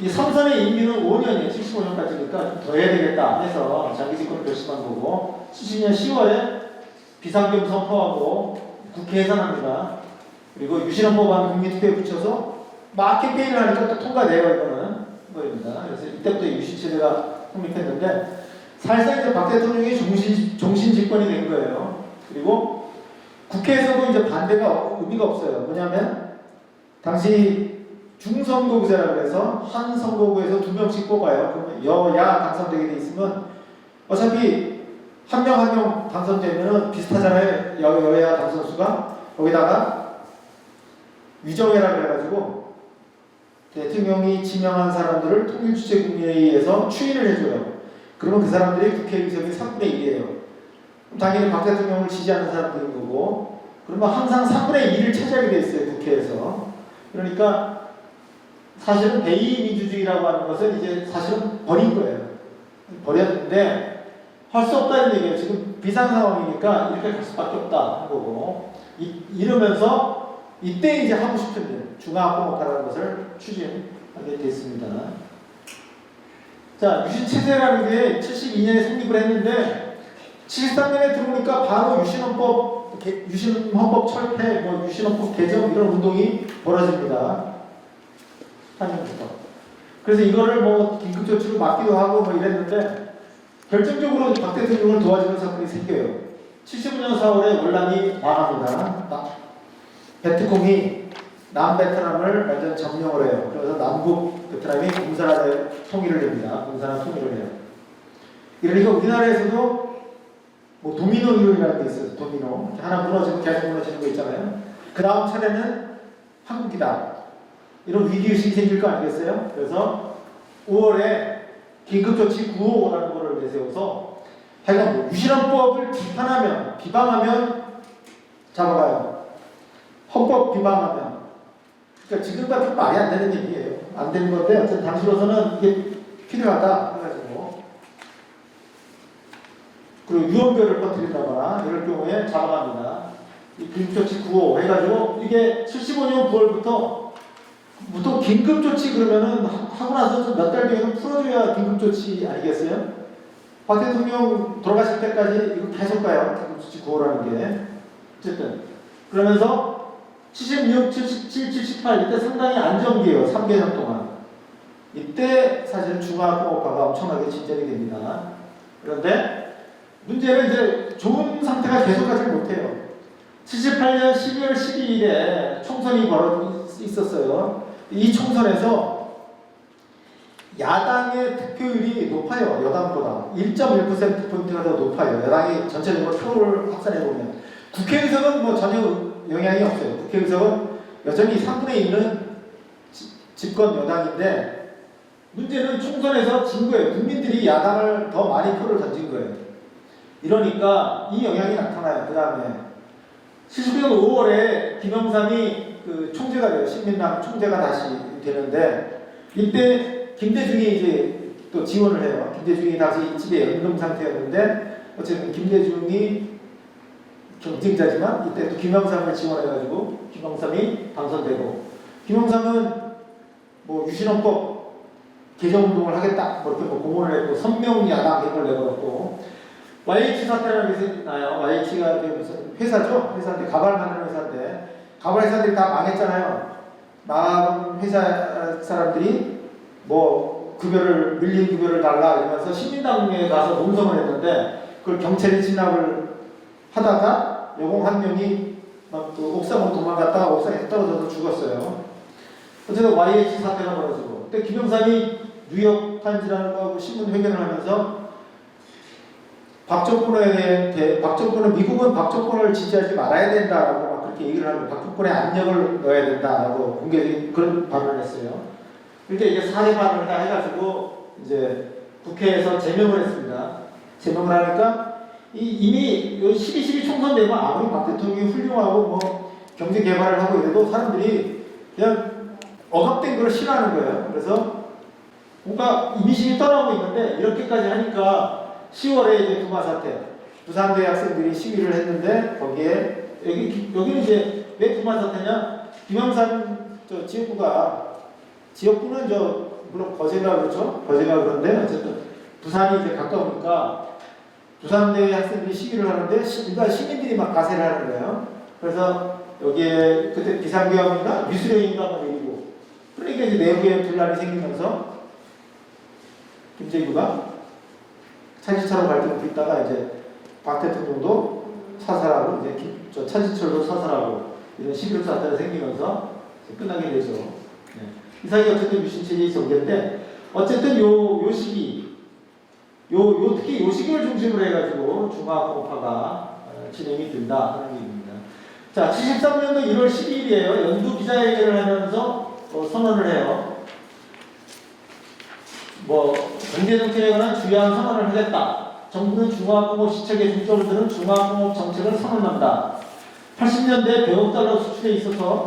이 삼선의 임기는 5년이에요. 75년까지니까 더 해야 되겠다 해서 자기 집권을 결심한 거고 70년 10월에 비상경 선포하고 국회 해산합니다. 그리고 유신헌법안 국민투표에 붙여서 막 캠페인을 하니까 또 통과돼요. 이거는 거입니다. 그래서 이때부터 유신체제가 성립했는데 사실상 이제 박 대통령이 종신 집권이 된 거예요. 그리고 국회에서도 이제 반대가 의미가 없어요. 뭐냐면 당시 중선거구제라고 해서 한 선거구에서 2명씩 뽑아요. 그러면 여야 당선되게 돼 있으면 어차피 한 명 한 명 당선되면은 비슷하잖아요. 여야 당선수가. 거기다가 위정회라고 해가지고 대통령이 지명한 사람들을 통일주체국회의에서 추인을 해줘요. 그러면 그 사람들이 국회 의석이 3분의 1이에요. 당연히 박 대통령을 지지하는 사람들인 거고, 그러면 항상 3분의 1을 차지하게 돼 있어요, 국회에서. 그러니까 사실은 대의 민주주의라고 하는 것은 이제 사실은 버린 거예요. 버렸는데 할 수 없다는 얘기예요. 지금 비상 상황이니까 이렇게 갈 수밖에 없다 하는 거고, 이러면서 이때 이제 하고 싶은 일, 중화학공업화라는 것을 추진하게 됐습니다. 자, 유신체제라는 게 72년에 성립을 했는데 73년에 들어오니까 바로 유신헌법 철폐, 유신헌법 개정 이런 운동이 벌어집니다. 4년부터. 그래서 이거를 긴급조치로 막기도 하고 이랬는데 결정적으로 박 대통령을 도와주는 사건이 생겨요. 75년 4월에 원란이 망합니다. 베트콩이 남베트남을 완전 점령을 해요. 그래서 남북 베트남이 공산화돼 통일을 합니다. 공산화 통일을 해요. 이러니까 우리나라에서도 도미노 이론이라는 게 있어요. 도미노. 하나 무너지고 계속 무너지는 거 있잖아요. 그 다음 차례는 한국이다. 이런 위기의식이 생길 거 아니겠어요? 그래서 5월에 긴급조치 9호라는 거를 내세워서 하여간 유신헌법을 비방하면 잡아가요. 헌법 비방하면. 그러니까 지금 같은 말이 안 되는 얘기예요. 안 되는 건데 어쨌든 당시로서는 이게 필요하다 해가지고 그리고 유언별을 퍼뜨린다거나 이럴 경우에 잡아갑니다. 이 긴급조치 9호 해가지고 이게 75년 9월부터 보통 긴급조치 그러면은 하고 나서 몇 달 뒤에는 풀어줘야 긴급조치 아니겠어요? 박 대통령 돌아가실 때까지 이거 계속 가요. 긴급조치 9호라는 게. 어쨌든 그러면서 76, 77, 78 이때 상당히 안정기예요. 3개년 동안. 이때 사실은 중화공업화가 엄청나게 진전이 됩니다. 그런데 문제는 이제 좋은 상태가 계속하지 못해요. 78년 12월 12일에 총선이 있었어요. 이 총선에서 야당의 득표율이 높아요. 여당보다 1.1%포인트가 더 높아요. 여당이 전체적으로 표를 확산해보면. 국회의석은 뭐 전혀 영향이 없어요. 국회의석은 여전히 3분의 1은 집권 여당인데 문제는 총선에서 진 거예요. 국민들이 야당을 더 많이 표를 던진 거예요. 이러니까 이 영향이 나타나요. 그 다음에 79년 5월에 김영삼이 그 총재가 돼요. 신민당 총재가 다시 되는데 이때 김대중이 이제 또 지원을 해요. 김대중이 다시 집에 연금 상태였는데 어쨌든 김대중이 경쟁자지만 이때 또 김영삼을 지원해가지고 김영삼이 당선되고 김영삼은 뭐 유신헌법 개정운동을 하겠다 뭐 이렇게 뭐 공언을 했고 선명 야당 개혁을 내걸었고 YH 사태라는 게 있나요? YH가 무슨 회사죠? 회사인데 가발 만드는 회사인데 가발 회사들이 다 망했잖아요. 망한 회사 사람들이 뭐 급여를 밀린 급여를 달라 이러면서 시민당에 가서 농성을 했는데 그걸 경찰이 진압을 하다가 여공 한 명이 막 그 옥상으로 도망갔다가 옥상에서 떨어져서 죽었어요. 어쨌든 YH 사태가 벌어지고 그때 김영삼이 뉴욕 타임즈라는 거하고 신문 회견을 하면서 박정권은 미국은 박정권을 지지하지 말아야 된다라고 막 그렇게 얘기를 하고 박정권에 압력을 넣어야 된다라고 공개적인 그런 발언을 했어요. 그런데 이게 사회 발언을 다 해가지고 이제 국회에서 제명을 했습니다. 제명을 하니까 이미 12.12 총선 되면 아무리 박 대통령이 훌륭하고 뭐 경제 개발을 하고 이래도 사람들이 그냥 억압된 걸 싫어하는 거예요. 그래서 뭔가 이미심이 떠나고 있는데 이렇게까지 하니까 10월에 이제 두마 사태, 부산대 학생들이 시위를 했는데 거기에 여기는 이제 왜 두마 사태냐? 김영삼 지역구는 물론 거제가 그렇죠. 거제가 그런데 어쨌든 부산이 이제 가까우니까 부산대 학생들이 시위를 하는데 일반 시민들이 막 가세를 하는 거예요. 그래서 여기에 그때 비상계엄인가 미수령인가 뭐 얘기고 그러니까 이제 내부에 분란이 생기면서 김재규가 찬시처럼 발등을 빗다가 이제 박 대통령도 사살하고 이제 찬시철도 사살하고 이런 11월 사태가 생기면서 끝나게 되죠. 네. 이 사이에 어쨌든 유신체제의 전개인데 어쨌든 요 시기 특히 요 시기를 중심으로 해가지고 중화공파가 진행이 된다 하는 얘기입니다. 자, 73년도 1월 12일이에요. 연두 기자회견을 하면서 선언을 해요. 경제정책에 관한 주요한 선언을 하겠다. 정부는 중화공업 시책에 중점을 두는 중화공업 정책을 선언한다. 80년대 100억 달러 수출에 있어서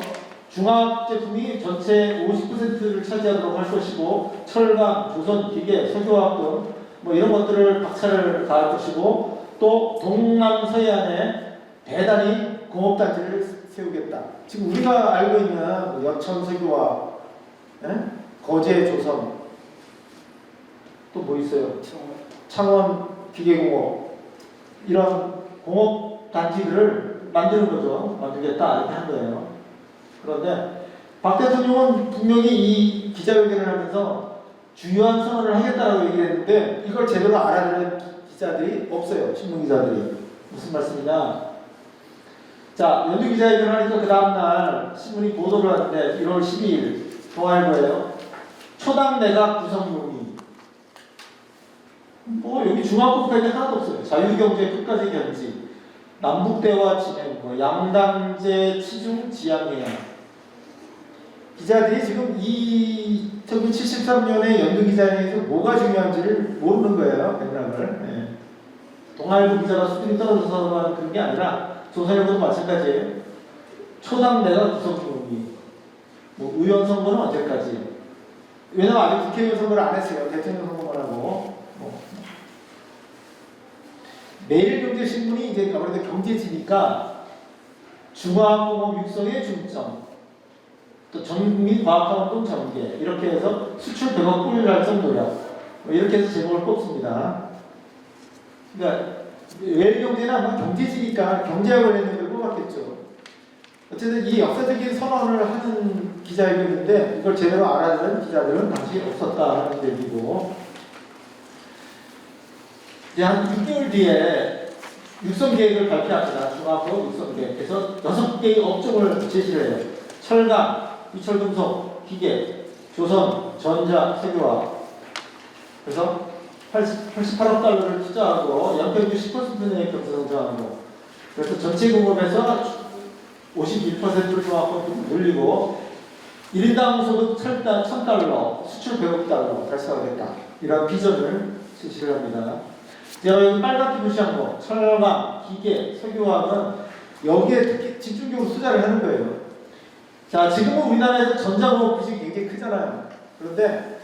중화학 제품이 전체 50%를 차지하도록 할 것이고 철강, 조선, 기계, 석유화학 등 뭐 이런 것들을 박차를 가할 것이고 또 동남서해안에 대단히 공업단지를 세우겠다. 지금 우리가 알고 있는 여천 석유화학, 거제 조선 또 뭐 있어요? 창원 기계공업 이런 공업단지들을 만드는 거죠. 만들겠다 이렇게 한 거예요. 그런데 박 대통령은 분명히 이 기자회견을 하면서 중요한 선언을 하겠다라고 얘기를 했는데 이걸 제대로 알아들은 기자들이 없어요. 신문기자들이. 무슨 말씀이냐? 자, 연두 기자회견을 하니까 그 다음날 신문이 보도를 하는데 1월 12일 동아일보예요. 초당 내각 구성 논의. 여기 중화국까지 하나도 없어요. 자유경제 끝까지 견지, 남북대화 진행, 양당제 치중 지향해야. 기자들이 지금 1973년에 연두기자회견에서 뭐가 중요한지를 모르는 거예요. 맥락을. 네. 동아일보 기자가 수준이 떨어져서 그런 게 아니라 조선일보도 마찬가지예요. 초당 내각 구성 논의. 의원 선거는 언제까지? 왜냐면 아직 국회의원 선거를 안 했어요. 대통령 선거만 하고. 매일경제신문이 이제 아무래도 경제지니까 중화공업 육성의 중점, 또 전국민 과학활동 전개 이렇게 해서 수출 100억 불 달성 노력 이렇게 해서 제목을 뽑습니다. 그러니까 매일경제는 아마 경제지니까 경제와 관련된 걸 뽑았겠죠. 어쨌든 이 역사적인 선언을 하는 기자회견인데 이걸 제대로 알아들은 기자들은 당시 없었다는 얘기고, 이제 한 6개월 뒤에 육성 계획을 발표합니다. 중화학교 육성 계획. 그래서 6개의 업종을 제시를 해요. 철강, 이철금속, 기계, 조선, 전자, 석유화. 그래서 88억 달러를 투자하고 연평균 10%의 경제 성장하고, 그래서 전체 공급에서 51%를 중화학교 늘리고 1인당 소득 1,000달러, 수출 100억 달러 달성하겠다. 이런 비전을 제시를 합니다. 제가 여기 빨갛게 표시한 거, 철강, 기계, 석유화학은 여기에 특히 집중적으로 투자를 하는 거예요. 자, 지금은 우리나라에서 전자공업 빚이 굉장히 크잖아요. 그런데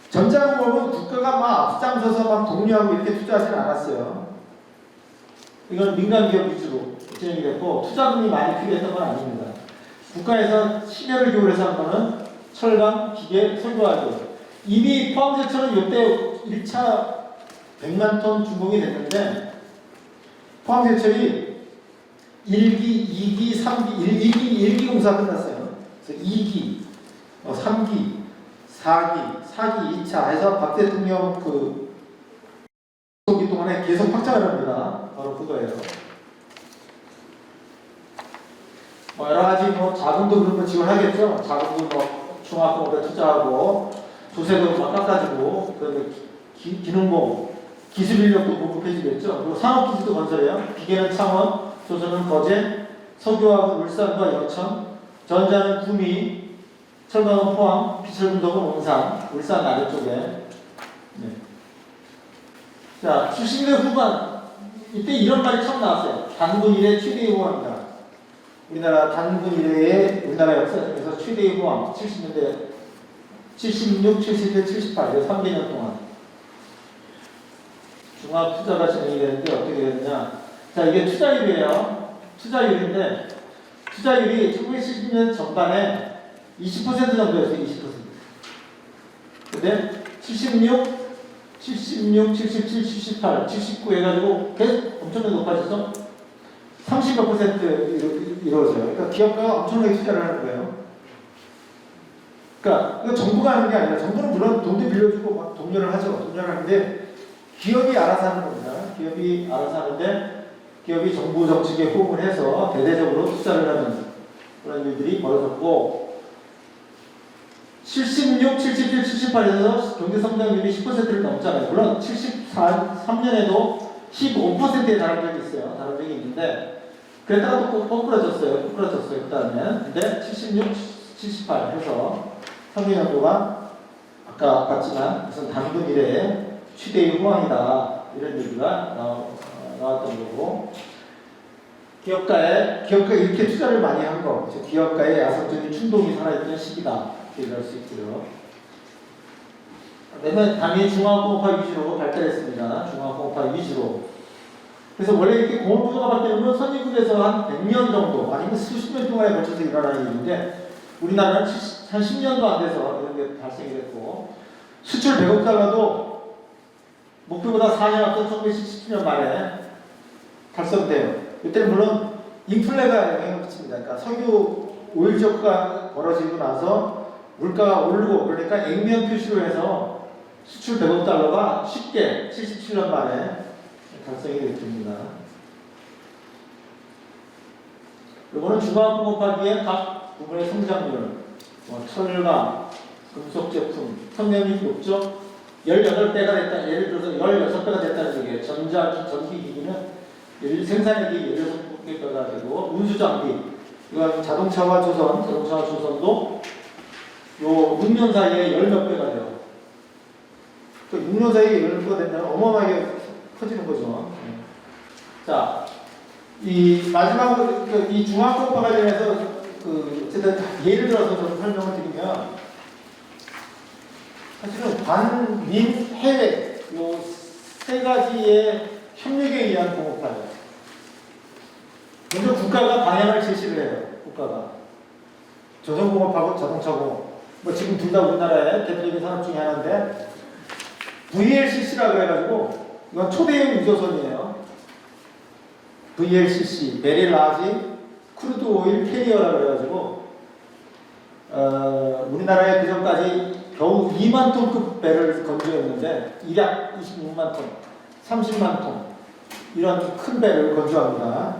전자공업은 국가가 막 앞장서서 막 독려하고 이렇게 투자하지는 않았어요. 이건 민간기업 위주로 진행이 됐고, 투자금이 많이 필요했던 건 아닙니다. 국가에서 심혈을 기울여서 한 거는 철강, 기계, 석유화학이에요. 이미 포항제철은 이때 1차 100만 톤 준공이 됐는데, 포항제철이 1기, 2기, 3기, 1기 공사 끝났어요. 그래서 2기, 3기, 4기, 4기, 2차 해서 박 대통령 그 기 동안에 계속 확장을 합니다. 바로 그거예요. 뭐 여러 가지 뭐 자금도 그런 거 지원하겠죠. 자금도 뭐 중화공업에 투자하고 조세도 막 깎아주고, 그다음에 기능공, 기술 인력도 공급해주겠죠. 그리고 산업기지도 건설해요. 기계는 창원, 조선은 거제, 석유화학은 울산과 여천, 전자는 구미, 철강은 포항, 비철금속은 온산, 울산 아래쪽에. 네. 자, 70년대 후반, 이때 이런 말이 처음 나왔어요. 단군 이래 최대의 호황이다. 우리나라 단군 이래의 우리나라 역사에서 최대의 호황, 70년대, 76, 77, 78, 3개년 동안. 중앙 투자가 진행이 되는데 어떻게 됐냐. 자, 이게 투자율이에요. 투자율인데, 투자율이 1970년 전반에 20% 정도였어요. 20%. 근데 76, 77, 78, 79 해가지고 계속 엄청나게 높아져서 30몇 % 이루어져요. 그러니까 기업가가 엄청나게 투자를 하는 거예요. 그러니까 이거 정부가 하는 게 아니라, 정부는 물론 돈도 빌려주고 막 독려를 하죠. 독려를 하는데 기업이 알아서 하는 겁니다. 기업이 알아서 하는데, 기업이 정부 정책에 호응을 해서 대대적으로 투자를 하는 그런 일들이 벌어졌고, 76, 77, 78에서 경제 성장률이 10%를 넘잖아요. 물론 73년에도 15%에 달한 적이 있어요. 달한 적이 있는데, 그랬다가 또 거꾸러졌어요. 그 다음에. 근데 76, 78 해서 평균연도가 아까 봤지만 무슨 단군 이래의 최대의 호황이다. 이런 얘기가 나왔던 거고, 기업가가 이렇게 투자를 많이 한 거, 기업가의 야성적인 충동이 살아있던 시기다. 이렇게 할 수 있고요. 그다음에 당연히 중화공업화 위주로 발달했습니다. 중화공업화 위주로. 그래서 원래 이렇게 공업구조가 바뀌는 선진국에서 한 100년 정도, 아니면 수십 년 동안에 걸쳐서 일어나는 일인데, 우리나라는 한 10년도 안 돼서 이런 게 발생이 됐고, 수출 100억 달러도 목표보다 4년 앞선 1977년 말에 달성돼요. 이때는 물론 인플레가 영향을 미칩니다. 그러니까 석유 오일 저가가 벌어지고 나서 물가가 오르고, 그러니까 액면 표시로 해서 수출 100억 달러가 쉽게 77년 만에 달성이 됐습니다. 이거는 중화공업화기의 각 부분의 성장률, 철강, 금속 제품, 성장률이 높죠. 18배가 됐다. 예를 들어서 16배가 됐다는 얘기예요. 전기 기기는 생산력이 16배가 되고, 운수장비, 이건 자동차와 조선도 요 6년 사이에 10몇 배가 돼요. 그 6년 사이에 10배가 된다면 어마어마하게 커지는 거죠. 자, 이 마지막으로 이 중화공업화 관련해서 어쨌든 예를 들어서 좀 설명을 드리면, 사실은 반민 해외 요 세 가지의 협력에 의한 공업화예요. 먼저 국가가 방향을 제시를 해요. 국가가 조선공업하고 자동차공업, 뭐 지금 둘 다 우리나라의 대표적인 산업 중에 하나인데, VLCC라고 해가지고 이건 초대형 유조선이에요. VLCC, 베리 라지 크루드 오일 캐리어라고 해가지고 우리나라에 그전까지 겨우 2만 톤급 배를 건조했는데 약 26만 톤, 30만 톤 이런 큰 배를 건조합니다.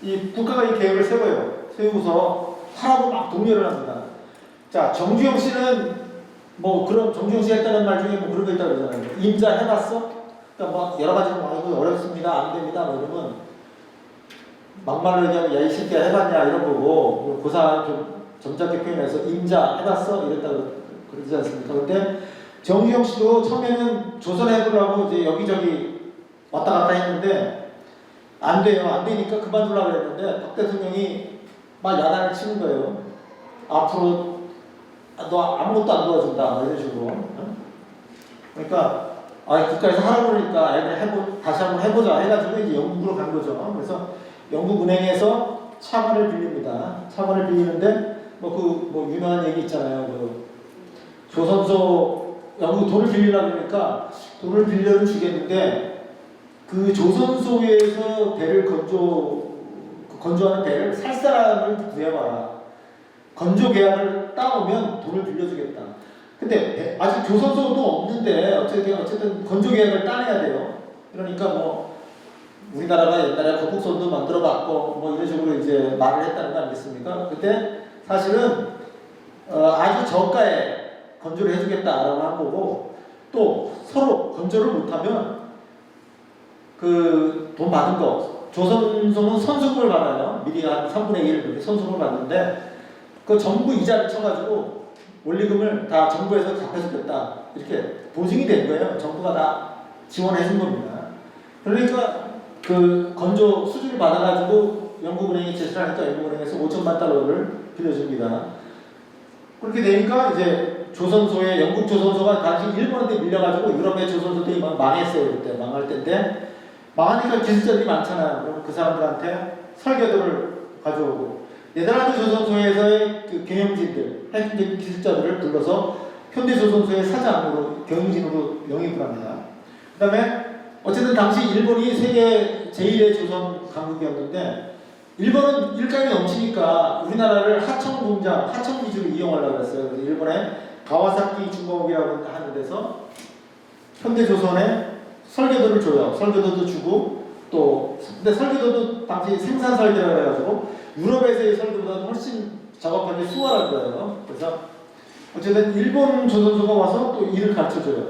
이 국가가 이 계획을 세우고서 하라고 막 독려를 합니다. 자, 정주영 씨는 뭐 그런 정주영 씨가 했다는 말 중에 뭐 그런 거 있다고 그러잖아요. 임자 해봤어? 그러니까 막 여러 가지 뭐 이거 어렵습니다, 안 됩니다, 뭐 이러면 막말로 얘기하면 야이 새끼야 해봤냐 이런 거고 고사 좀 점잖게 표현해서 임자 해봤어 이랬다고 그러지 않습니까? 그런데 정주영 씨도 처음에는 조선 해보려고 이제 여기저기 왔다 갔다 했는데 안 돼요. 안 되니까 그만두려고 그랬는데 박 대통령이 막 야단을 치는 거예요. 앞으로 너 아무것도 안 도와준다 이런 식으로. 그러니까 국가에서 하라고 그러니까 애들 다시 한번 해보자 해가지고 이제 영국으로 간 거죠. 그래서 영국은행에서 차관을 빌립니다. 차관을 빌리는데 뭐 유명한 얘기 있잖아요. 그 조선소 영국 돈을 빌리려고 그러니까 돈을 빌려는 주겠는데 그 조선소에서 배를 건조하는 배를 살 사람을 구해봐라. 건조 계약을 따오면 돈을 빌려주겠다. 근데 아직 조선소도 없는데 어쨌든 건조 계약을 따내야 돼요. 그러니까 뭐 우리나라가 옛날에 거북선도 만들어봤고 뭐 이런 식으로 이제 말을 했다는 거 아니겠습니까? 그때 사실은 아주 저가에 건조를 해주겠다라고 한 거고 또 서로 건조를 못하면 그 돈 받은 거 조선소는 선수금을 받아요. 미리 한 3분의 1 이렇게 선수금을 받는데 그 정부 이자를 쳐가지고 원리금을 다 정부에서 갚아주겠다 이렇게 보증이 된 거예요. 정부가 다 지원해 준 겁니다. 그러니까 그 건조 수주를 받아가지고 영국은행이 제시를 하니까 영국은행에서 5천만 달러를 빌려줍니다. 그렇게 되니까 이제 조선소에 영국 조선소가 당시 일본한테 밀려가지고 유럽의 조선소들이 막 망했어요. 그때 망할 때인데 망하니까 기술자들이 많잖아요. 그럼 그 사람들한테 설계도를 가져오고 네덜란드 조선소에서의 그 경영진들, 핵심적인 기술자들을 불러서 현대조선소의 사장으로 경영진으로 영입을 합니다. 그 다음에 어쨌든 당시 일본이 세계 제1의 조선 강국이었는데 일본은 일감이 넘치니까 우리나라를 하청 기술을 이용하려고 했어요. 그래서 일본의 가와사키 중공업이라고 하는 데서 현대조선에 설계도를 줘요. 설계도도 주고 근데 설계도도 당시 생산 설계라고 해가지고 유럽에서의 설계보다도 훨씬 작업하기 수월한 거예요. 그래서 어쨌든 일본 조선소가 와서 또 일을 가르쳐줘요.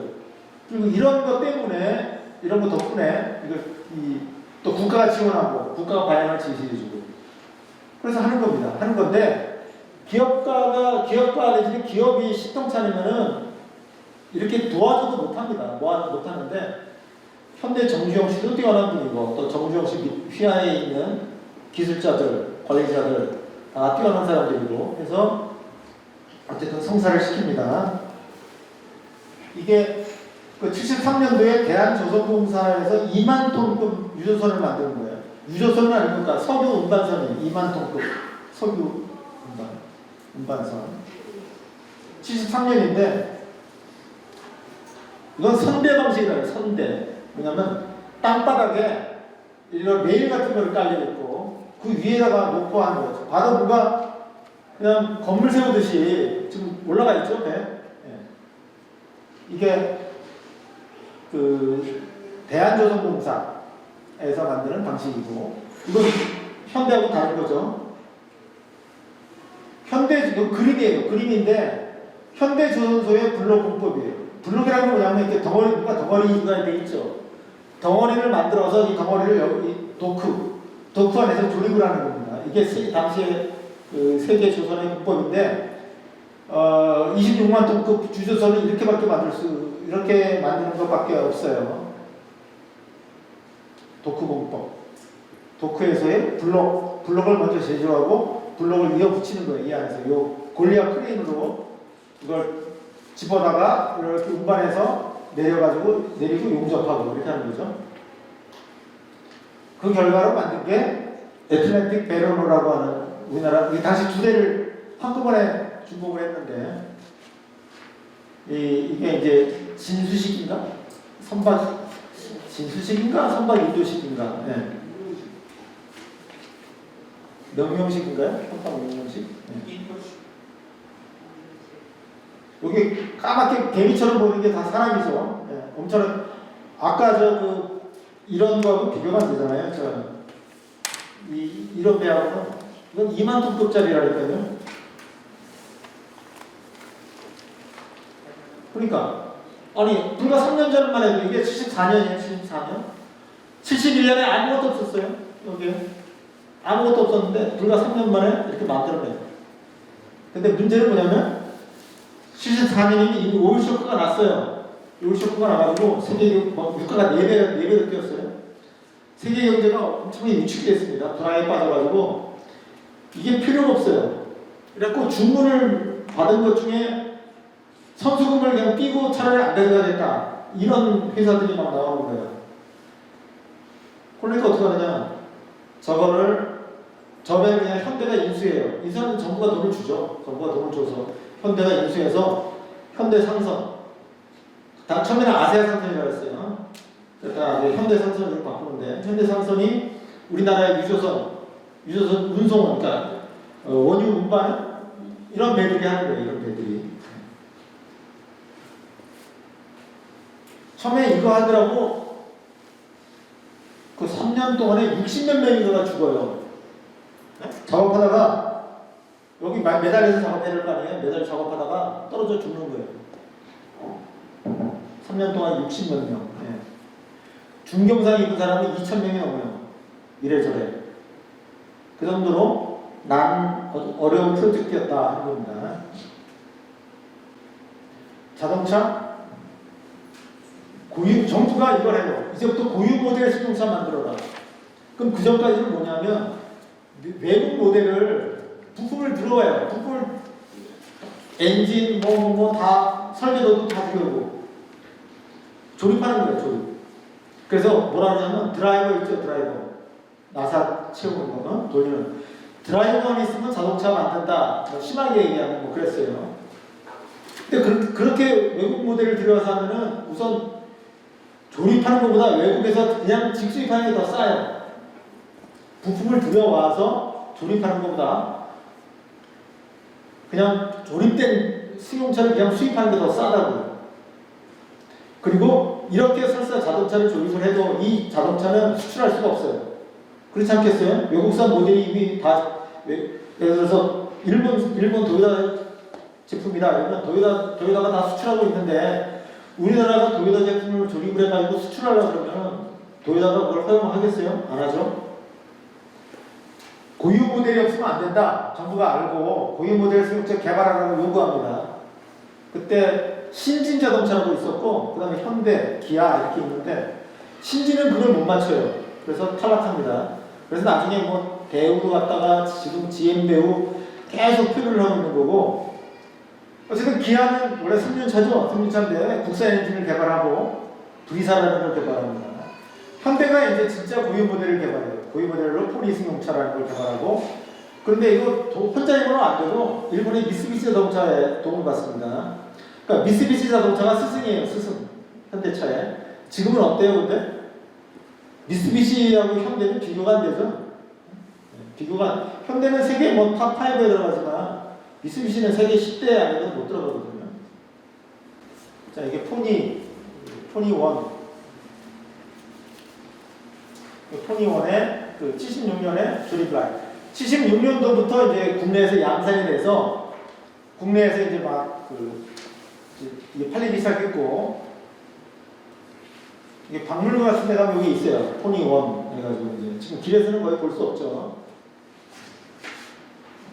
그리고 이런 것 때문에 이런 거 덕분에 또 국가가 지원하고 국가가 방향을 지시해주고 그래서 하는 겁니다. 하는 건데 기업가 내지는 기업이 시통차리면은 이렇게 도와줘도 못합니다. 못하는데 현대 정주영 씨도 뛰어난 분이고 또 정주영 씨 휘하에 있는 기술자들, 관리자들 다 뛰어난 사람들이고 해서 어쨌든 성사를 시킵니다. 이게 그 73년도에 대한조선공사에서 2만 톤급 유조선을 만드는 거예요. 유조선은 아니니까 석유 운반선이에요. 2만 톤급 석유 운반선. 73년인데 이건 선대 방식이라요. 선대. 왜냐면 땅바닥에 이런 레일 같은 거를 깔려있고 그 위에다가 놓고 하는 거죠. 바로 누가 그냥 건물 세우듯이 지금 올라가 있죠. 네. 이게 그 대한조선공사에서 만드는 방식이고 이건 현대하고 다른 거죠. 그림이에요. 그림인데 현대조선소의 블록 공법이에요. 블록이라는 건 뭐냐면 이렇게 덩어리가 돼 있죠. 덩어리를 만들어서 이 덩어리를 여기 도크 안에서 조립을 하는 겁니다. 이게 당시에 그 세계 조선의 공법인데 26만 톤급 주조선을 이렇게 만드는 것밖에 없어요. 도크 공법. 도크에서의 블록을 먼저 제조하고 블록을 이어 붙이는 거예요. 이 안에서 요 골리앗 크레인으로 이걸 집어다가 이렇게 운반해서 내리고 용접하고 이렇게 하는 거죠. 그 결과로 만든 게 애틀랜틱 베로노라고 하는 우리나라 당시 두 대를 한꺼번에 준공을 했는데 이게 이제 진수식인가? 선박 인도식인가? 네. 명령식인가요? 선박 명령식? 네. 여기 까맣게 개미처럼 보이는 게 다 사람이죠. 예, 엄청 아까 이런 거하고 비교가 안 되잖아요. 이런 배하고는 이건 2만 톤급짜리라니까요. 그러니까 아니 불과 3년 전만 해도 이게 74년이에요. 74년. 71년에 아무것도 없었어요. 여기에 아무것도 없었는데 불과 3년 만에 이렇게 만들어내요. 근데 문제는 뭐냐면 74년이면 이미 오일 쇼크가 났어요. 오일 쇼크가 나가지고 세계 유가가 4배로 뛰었어요. 세계 경제가 엄청나게 위축이 됐습니다. 불황에 빠져가지고 이게 필요가 없어요. 그래갖고 주문을 받은 것 중에 선수금을 그냥 삐고 차라리 안 가져가겠다. 이런 회사들이 막 나오는 거예요. 그러니까 어떻게 하느냐. 저번에 그냥 현대가 인수해요. 인수하는 정부가 돈을 주죠. 정부가 돈을 줘서 현대가 인수해서 현대상선. 처음에는 아세아상선이라고 했어요. 그러니까 현대상선을 바꾸는데 현대상선이 우리나라의 유조선 운송, 그러니까 원유 운반 이런 배들이 하는 거예요. 이런 배들이. 처음에 이거 하더라고 그 3년 동안에 60몇 명이가 죽어요. 네? 작업하다가 여기 매달려서 작업해야 될 거 아니에요? 매달려 작업하다가 떨어져 죽는 거예요. 3년 동안 60몇 명. 네. 중경상 입은 사람은 2,000명이 넘어요. 이래저래. 그 정도로 난 어려운 프로젝트였다 하는 겁니다. 자동차 정부가 이걸 해요. 이제부터 고유 모델 수동차 만들어라. 그럼 그 전까지는 뭐냐면 외국 모델을 부품을 들어와요. 부품을 엔진 다 설계도도 다 들어오고 조립하는 거예요. 조립. 그래서 뭐라 그러냐면 드라이버 있죠. 드라이버. 나사 채우는 거는 돌리는 드라이버만 있으면 자동차 만든다. 심하게 얘기하면 그랬어요. 근데 그렇게 외국 모델을 들여와서 하면은 우선 조립하는 것보다 외국에서 그냥 직수입하는 게 더 싸요. 부품을 들여와서 조립하는 것보다 그냥 조립된 승용차를 그냥 수입하는 게 더 싸다고요. 그리고 이렇게 설사 자동차를 조립을 해도 이 자동차는 수출할 수가 없어요. 그렇지 않겠어요? 외국산 모델이 이미 다 예를 들어서 일본 도요타 제품이다 이러면 도요타가 다 수출하고 있는데 우리나라가 도요타 제품을 조립을 해가지고 수출하려고 그러면 도요타가 그걸 허용하겠어요? 안 하죠? 고유 모델이 없으면 안 된다. 정부가 알고 고유 모델 승용차 개발하라고 요구합니다. 그때 신진 자동차라고 있었고 그 다음에 현대, 기아 이렇게 있는데 신진은 그걸 못 맞춰요. 그래서 탈락합니다. 그래서 나중에 대우로 갔다가 지금 GM 배우 계속 표류를 하고 있는 거고 어쨌든 기아는 원래 3년차죠. 3년차인데 국산 엔진을 개발하고 V사라는 걸 개발합니다. 현대가 이제 진짜 고유 모델을 개발해요. 고유 모델로 포리 승용차라는 걸 개발하고 그런데 이거 혼자 입으면 안 되고 일본의 미쓰비시 자동차에 도움을 받습니다. 그러니까 미쓰비시 자동차가 스승이에요. 스승. 현대차에. 지금은 어때요 근데? 미쓰비시하고 현대는 비교가 안 되죠. 현대는 세계 탑5에 들어가지만 미쓰비시는 세계 10대 안에도 못 들어가거든요. 자, 이게 포니1. 포니1의 그 76년에 조립 라인. 76년도부터 이제 국내에서 양산이 돼서 국내에서 이제 이게 팔리기 시작했고 이게 박물관 같은 데 가면 여기 있어요. 포니1 해가지고 이제 지금 길에서는 거의 볼 수 없죠.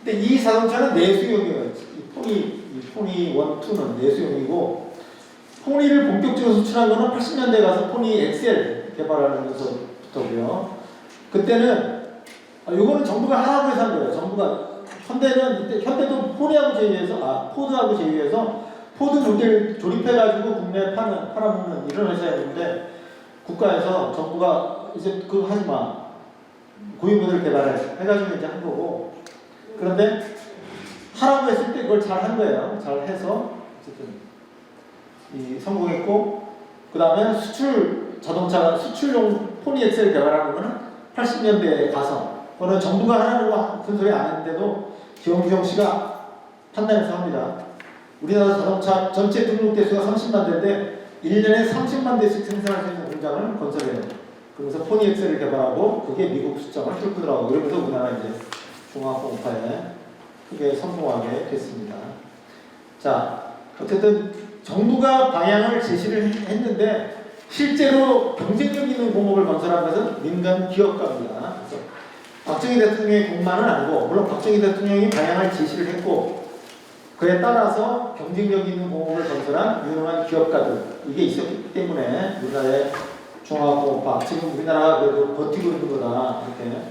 근데 이 자동차는 내수용이에요. 포니1, 2는 내수용이고 포니를 본격적으로 수출한 거는 80년대에 가서 포니 엑셀 개발하면서부터고요. 그때는 요거는 정부가 하라고 해서 한 거예요. 정부가 현대도 포드하고 제휴해서 포드 모델 조립해가지고 국내에 팔아먹는 이런 회사였는데 국가에서 정부가 이제 그거 하지 마. 고유 모델 개발해. 해가지고 이제 한 거고. 그런데 하라고 했을 때 그걸 잘 한 거예요. 잘 해서 어쨌든 성공했고 그 다음에 수출용 포니 엑셀 개발하는 거는 80년대에 가서 그거는 정부가 하라고 큰 소리 안 했는데도 기영주영 씨가 판단해서 합니다. 우리나라 자동차 전체 등록 대수가 30만 대인데 1년에 30만 대씩 생산할 수 있는 공장을 건설해요. 그래서 포니엑셀을 개발하고 그게 미국 수점을 뚫고 들어가고 그러면서 우리나라 이제 중화공업화에 크게 성공하게 됐습니다. 자, 어쨌든 정부가 방향을 제시를 했는데 실제로 경쟁력 있는 공업을 건설한 것은 민간 기업가입니다. 그래서 박정희 대통령의 공만은 아니고 물론 박정희 대통령이 방향을 제시를 했고 그에 따라서 경쟁력 있는 공업을 건설한 유능한 기업가들 이게 있었기 때문에 우리나라의 중화공업화 지금 우리나라가 그래도 버티고 있는 거다 이렇게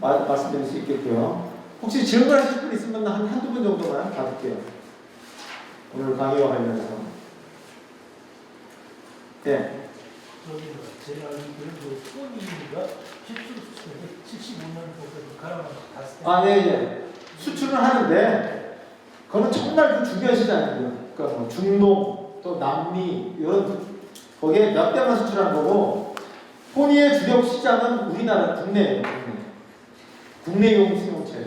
말씀드릴 수 있겠고요. 혹시 질문하실 분 있으면 한두 분 정도만 받을게요. 오늘 강의와 관련해서. 네. 제가 알기로는 소니가 75만 정도 가라만 갔을 때. 아, 예, 예. 수출은 하는데, 그거는 정말 그 중요한 시장이고요. 그러니까 뭐 중농, 또 남미, 이런, 거기에 몇 대만 수출하는 거고, 포니의 주력 시장은 우리나라 국내예요, 국내용 승용차예요.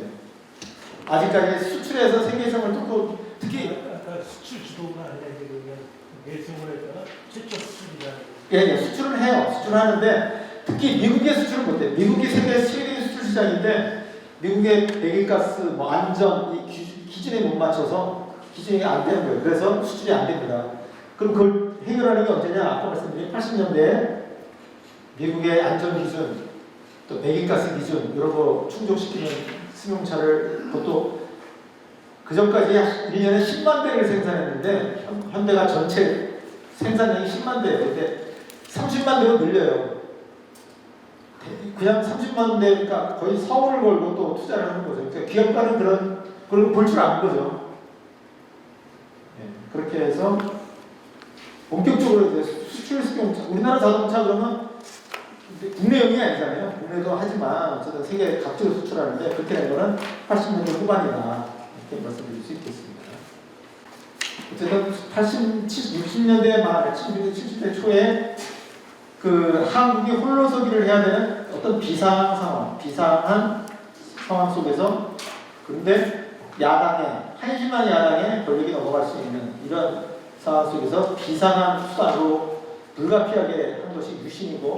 아직까지 수출해서 세계성을 뚫고, 특히, 아까 수출 주도가 아니라 이제 그냥 예술을 했다가 최초 수출이라는. 예, 수출은 해요. 수출을 하는데 특히 미국의 수출은 못해요. 미국이 세계 수출 시장인데 미국의 배기가스 뭐 안전 이 기준에 못 맞춰서 기준이 안 되는 거예요. 그래서 수출이 안 됩니다. 그럼 그걸 해결하는 게 언제냐? 아까 말씀드린 80년대에 미국의 안전 기준 또 배기가스 기준 이런 거 충족시키는 승용차를 그것도 그 전까지 1년에 10만 대를 생산했는데 현대가 전체 생산량이 10만 대예요. 근데 30만 대로 늘려요. 그냥 30만 대니까 거의 서울을 걸고 또 투자를 하는 거죠. 그러니까 기업가는 그런 걸 볼 줄 아는 거죠. 네, 그렇게 해서 본격적으로 이제 수출 승용차, 우리나라 자동차 그러면 국내용이 아니잖아요. 국내도 하지만 어쨌든 세계 각지로 수출하는데 그렇게 된 거는 80년대 후반이다 이렇게 말씀드릴 수 있겠습니다. 어쨌든 60년대 말, 70대 초에 그 한국이 홀로서기를 해야 되는 어떤 비상한 상황 속에서 근데 한심한 야당에 권력이 넘어갈 수 있는 이런 상황 속에서 비상한 수단으로 불가피하게 한 것이 유신이고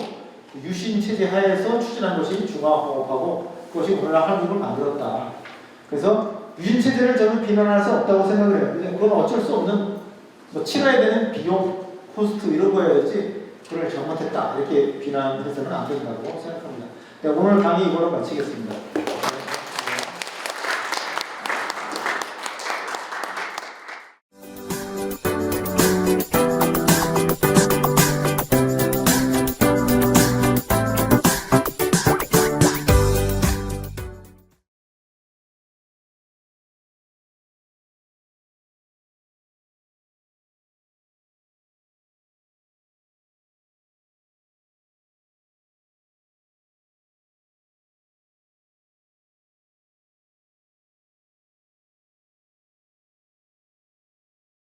유신 체제 하에서 추진한 것이 중화공업하고 그것이 오늘날 한국을 만들었다. 그래서 유신 체제를 저는 비난할 수 없다고 생각을 해요. 그건 어쩔 수 없는 뭐 치러야 되는 비용, 코스트 이런 거여야지 그걸 잘못했다 이렇게 비난해서는 안 된다고 생각합니다. 네, 오늘 강의 이걸로 마치겠습니다.